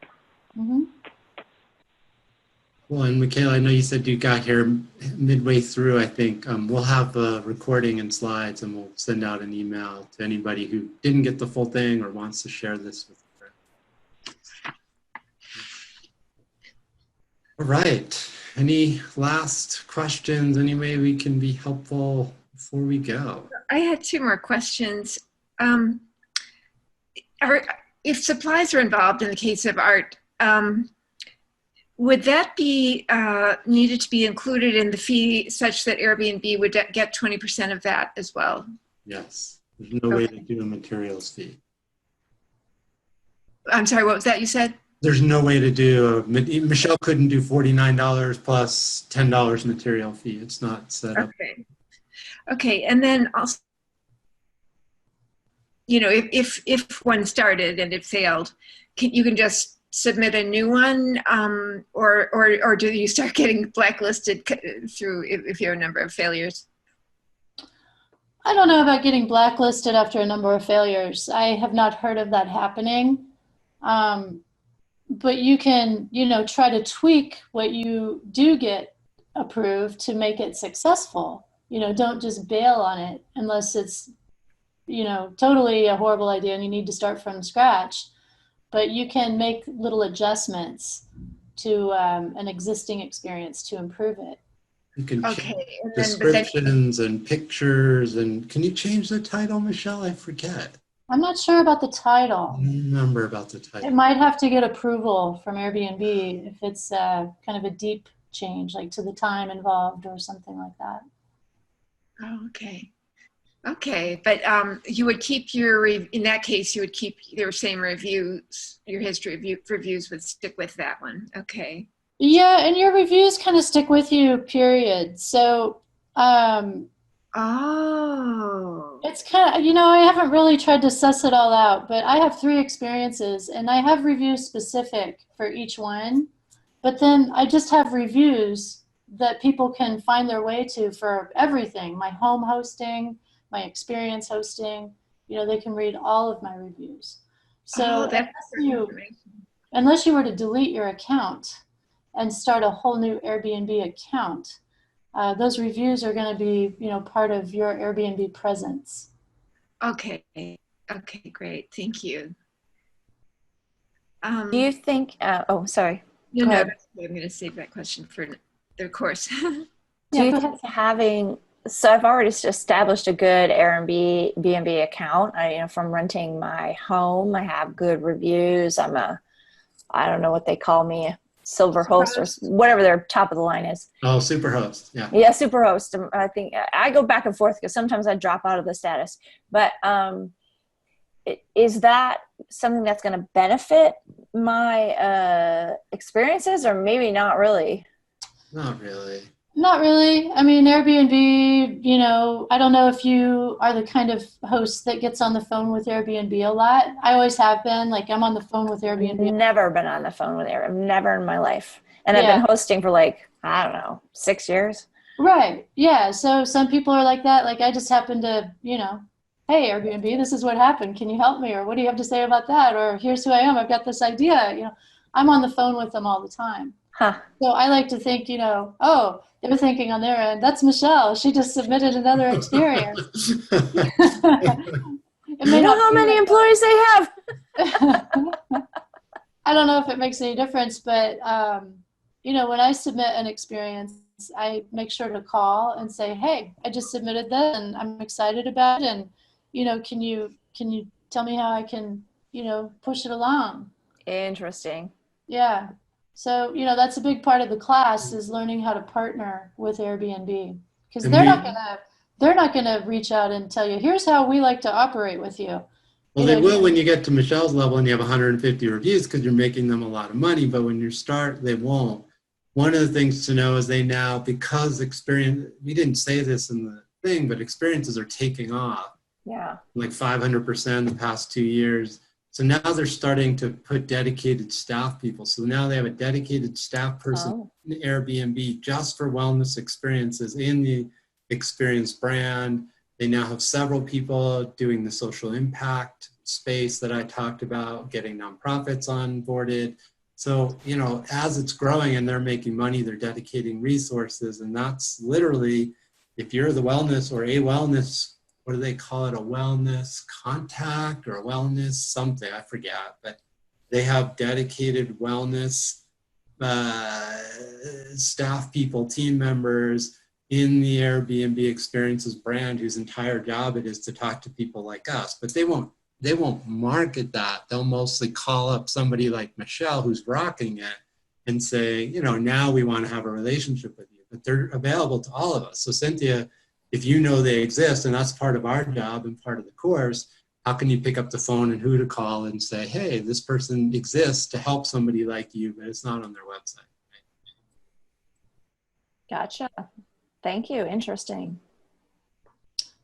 Well, and Michele, I know you said you got here midway through, I think. We'll have a recording and slides, and we'll send out an email to anybody who didn't get the full thing or wants to share this with a friend. All right. Any last questions? Any way we can be helpful before we go? I had two more questions. If supplies are involved in the case of art, would that be needed to be included in the fee such that Airbnb would get 20% of that as well? Yes. There's no way to do a materials fee. I'm sorry, what was that you said? There's no way to do Michele couldn't do $49 plus $10 material fee. It's not set up. Okay, and then also, you know, if one started and it failed, you can just submit a new one, or do you start getting blacklisted through if you have a number of failures? I don't know about getting blacklisted after a number of failures. I have not heard of that happening. But you can, you know, try to tweak what you do get approved to make it successful. You know, don't just bail on it unless it's, you know, totally a horrible idea and you need to start from scratch. But you can make little adjustments to an existing experience to improve it. You can change Okay. And then, but then, descriptions and pictures. And can you change the title, Michelle? I forget. I'm not sure about the I title. don't remember about the It title. might have to get approval from Airbnb if it's kind of a deep change, like to the time involved or something like that. oh, okay. Okay, but you would keep in that case, you would keep your same reviews, your history of reviews would stick with that one. Okay. Yeah, and your reviews kind of stick with you, period. So Oh. it's kind of, I haven't really tried to suss it all out, but I have 3 experiences and I have reviews specific for each one. But then I just have reviews that people can find their way to for everything, my home hosting, my experience hosting. They can read all of my reviews. So Oh, that's great information. unless you were to delete your account and start a whole new Airbnb account, those reviews are going to be, part of your Airbnb presence. Okay. Okay, great. Thank you. Do you think, oh, sorry. No, Go no, ahead. I'm going to save that question for the course. Do Yeah, you go think ahead. so I've already established a good Airbnb account. From renting my home, I have good reviews. I don't know what they call me, silver host or whatever their top of the line is. Oh, Superhost. Yeah. Yeah, super host. I think I go back and forth because sometimes I drop out of the status. But is that something that's going to benefit my experiences, or maybe not really? Not really. Not really. I mean, Airbnb, I don't know if you are the kind of host that gets on the phone with Airbnb a lot. I always have been. Like, I'm on the phone with Airbnb. Never been on the phone with Airbnb. Never in my life. And Yeah. I've been hosting for I don't know, 6 years. Right. Yeah. So some people are like that. Like, I just happen to, hey, Airbnb, this is what happened. Can you help me? Or what do you have to say about that? Or here's who I am. I've got this idea. I'm on the phone with them all the time. Huh. So I like to think, oh, they're thinking on their end, that's Michelle. She just submitted another experience. It may You know not how be many like employees they have? I don't know if it makes any difference, but when I submit an experience, I make sure to call and say, hey, I just submitted this and I'm excited about it. And, can you tell me how I can, push it along? Interesting. Yeah. So, that's a big part of the class is learning how to partner with Airbnb because they're not gonna reach out and tell you, here's how we like to operate with you. Well, they will when you get to Michelle's level and you have 150 reviews because you're making them a lot of money, but when you start, they won't. One of the things to know is they now, because we didn't say this in the thing, but experiences are taking off. Yeah. Like 500% the past 2 years. So now they're starting to put dedicated staff people. So now they have a dedicated staff person in Airbnb just for wellness experiences in the experience brand. They now have several people doing the social impact space that I talked about, getting nonprofits onboarded. So, as it's growing and they're making money, they're dedicating resources. And that's literally, if you're the wellness or a wellness, what do they call it? A wellness contact or a wellness something, I forget, but they have dedicated wellness staff people, team members in the Airbnb Experiences brand whose entire job it is to talk to people like us, but they won't market that. They'll mostly call up somebody like Michelle who's rocking it and say, now we want to have a relationship with you, but they're available to all of us. So Cynthia, if you know they exist, and that's part of our job and part of the course, how can you pick up the phone and who to call and say, hey, this person exists to help somebody like you, but it's not on their website. Gotcha. Thank you. Interesting.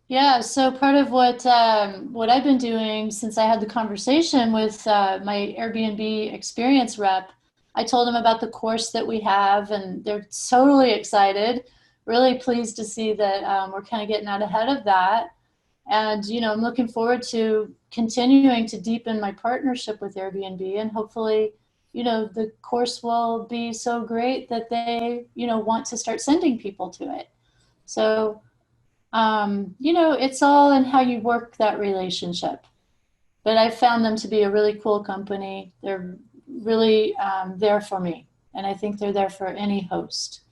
Yeah, so part of what I've been doing since I had the conversation with my Airbnb experience rep, I told them about the course that we have, and they're totally excited, really pleased to see that we're kind of getting out ahead of that. And, I'm looking forward to continuing to deepen my partnership with Airbnb, and hopefully, the course will be so great that they, want to start sending people to it. So, it's all in how you work that relationship. But I found them to be a really cool company. They're really there for me. And I think they're there for any host.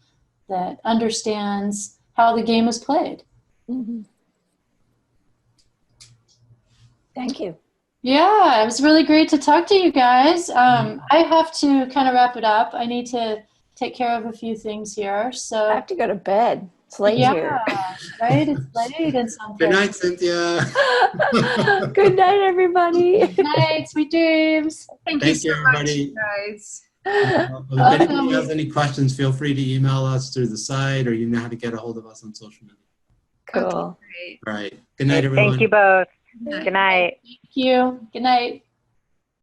that understands how the game is played. Mm-hmm. Thank you. Yeah, it was really great to talk to you guys. I have to kind of wrap it up. I need to take care of a few things here. So I have to go to bed. It's late here. Right? It's late in some Good night, places. Cynthia. Good night, everybody. Good night, sweet dreams. Thank you Thank you, so much, everybody. guys. If anybody has any questions, feel free to email us through the site, or you know how to get a hold of us on social media. Cool. Great. All right. Good night, everyone. Thank you both. Good night. Good night. Thank you. Good night.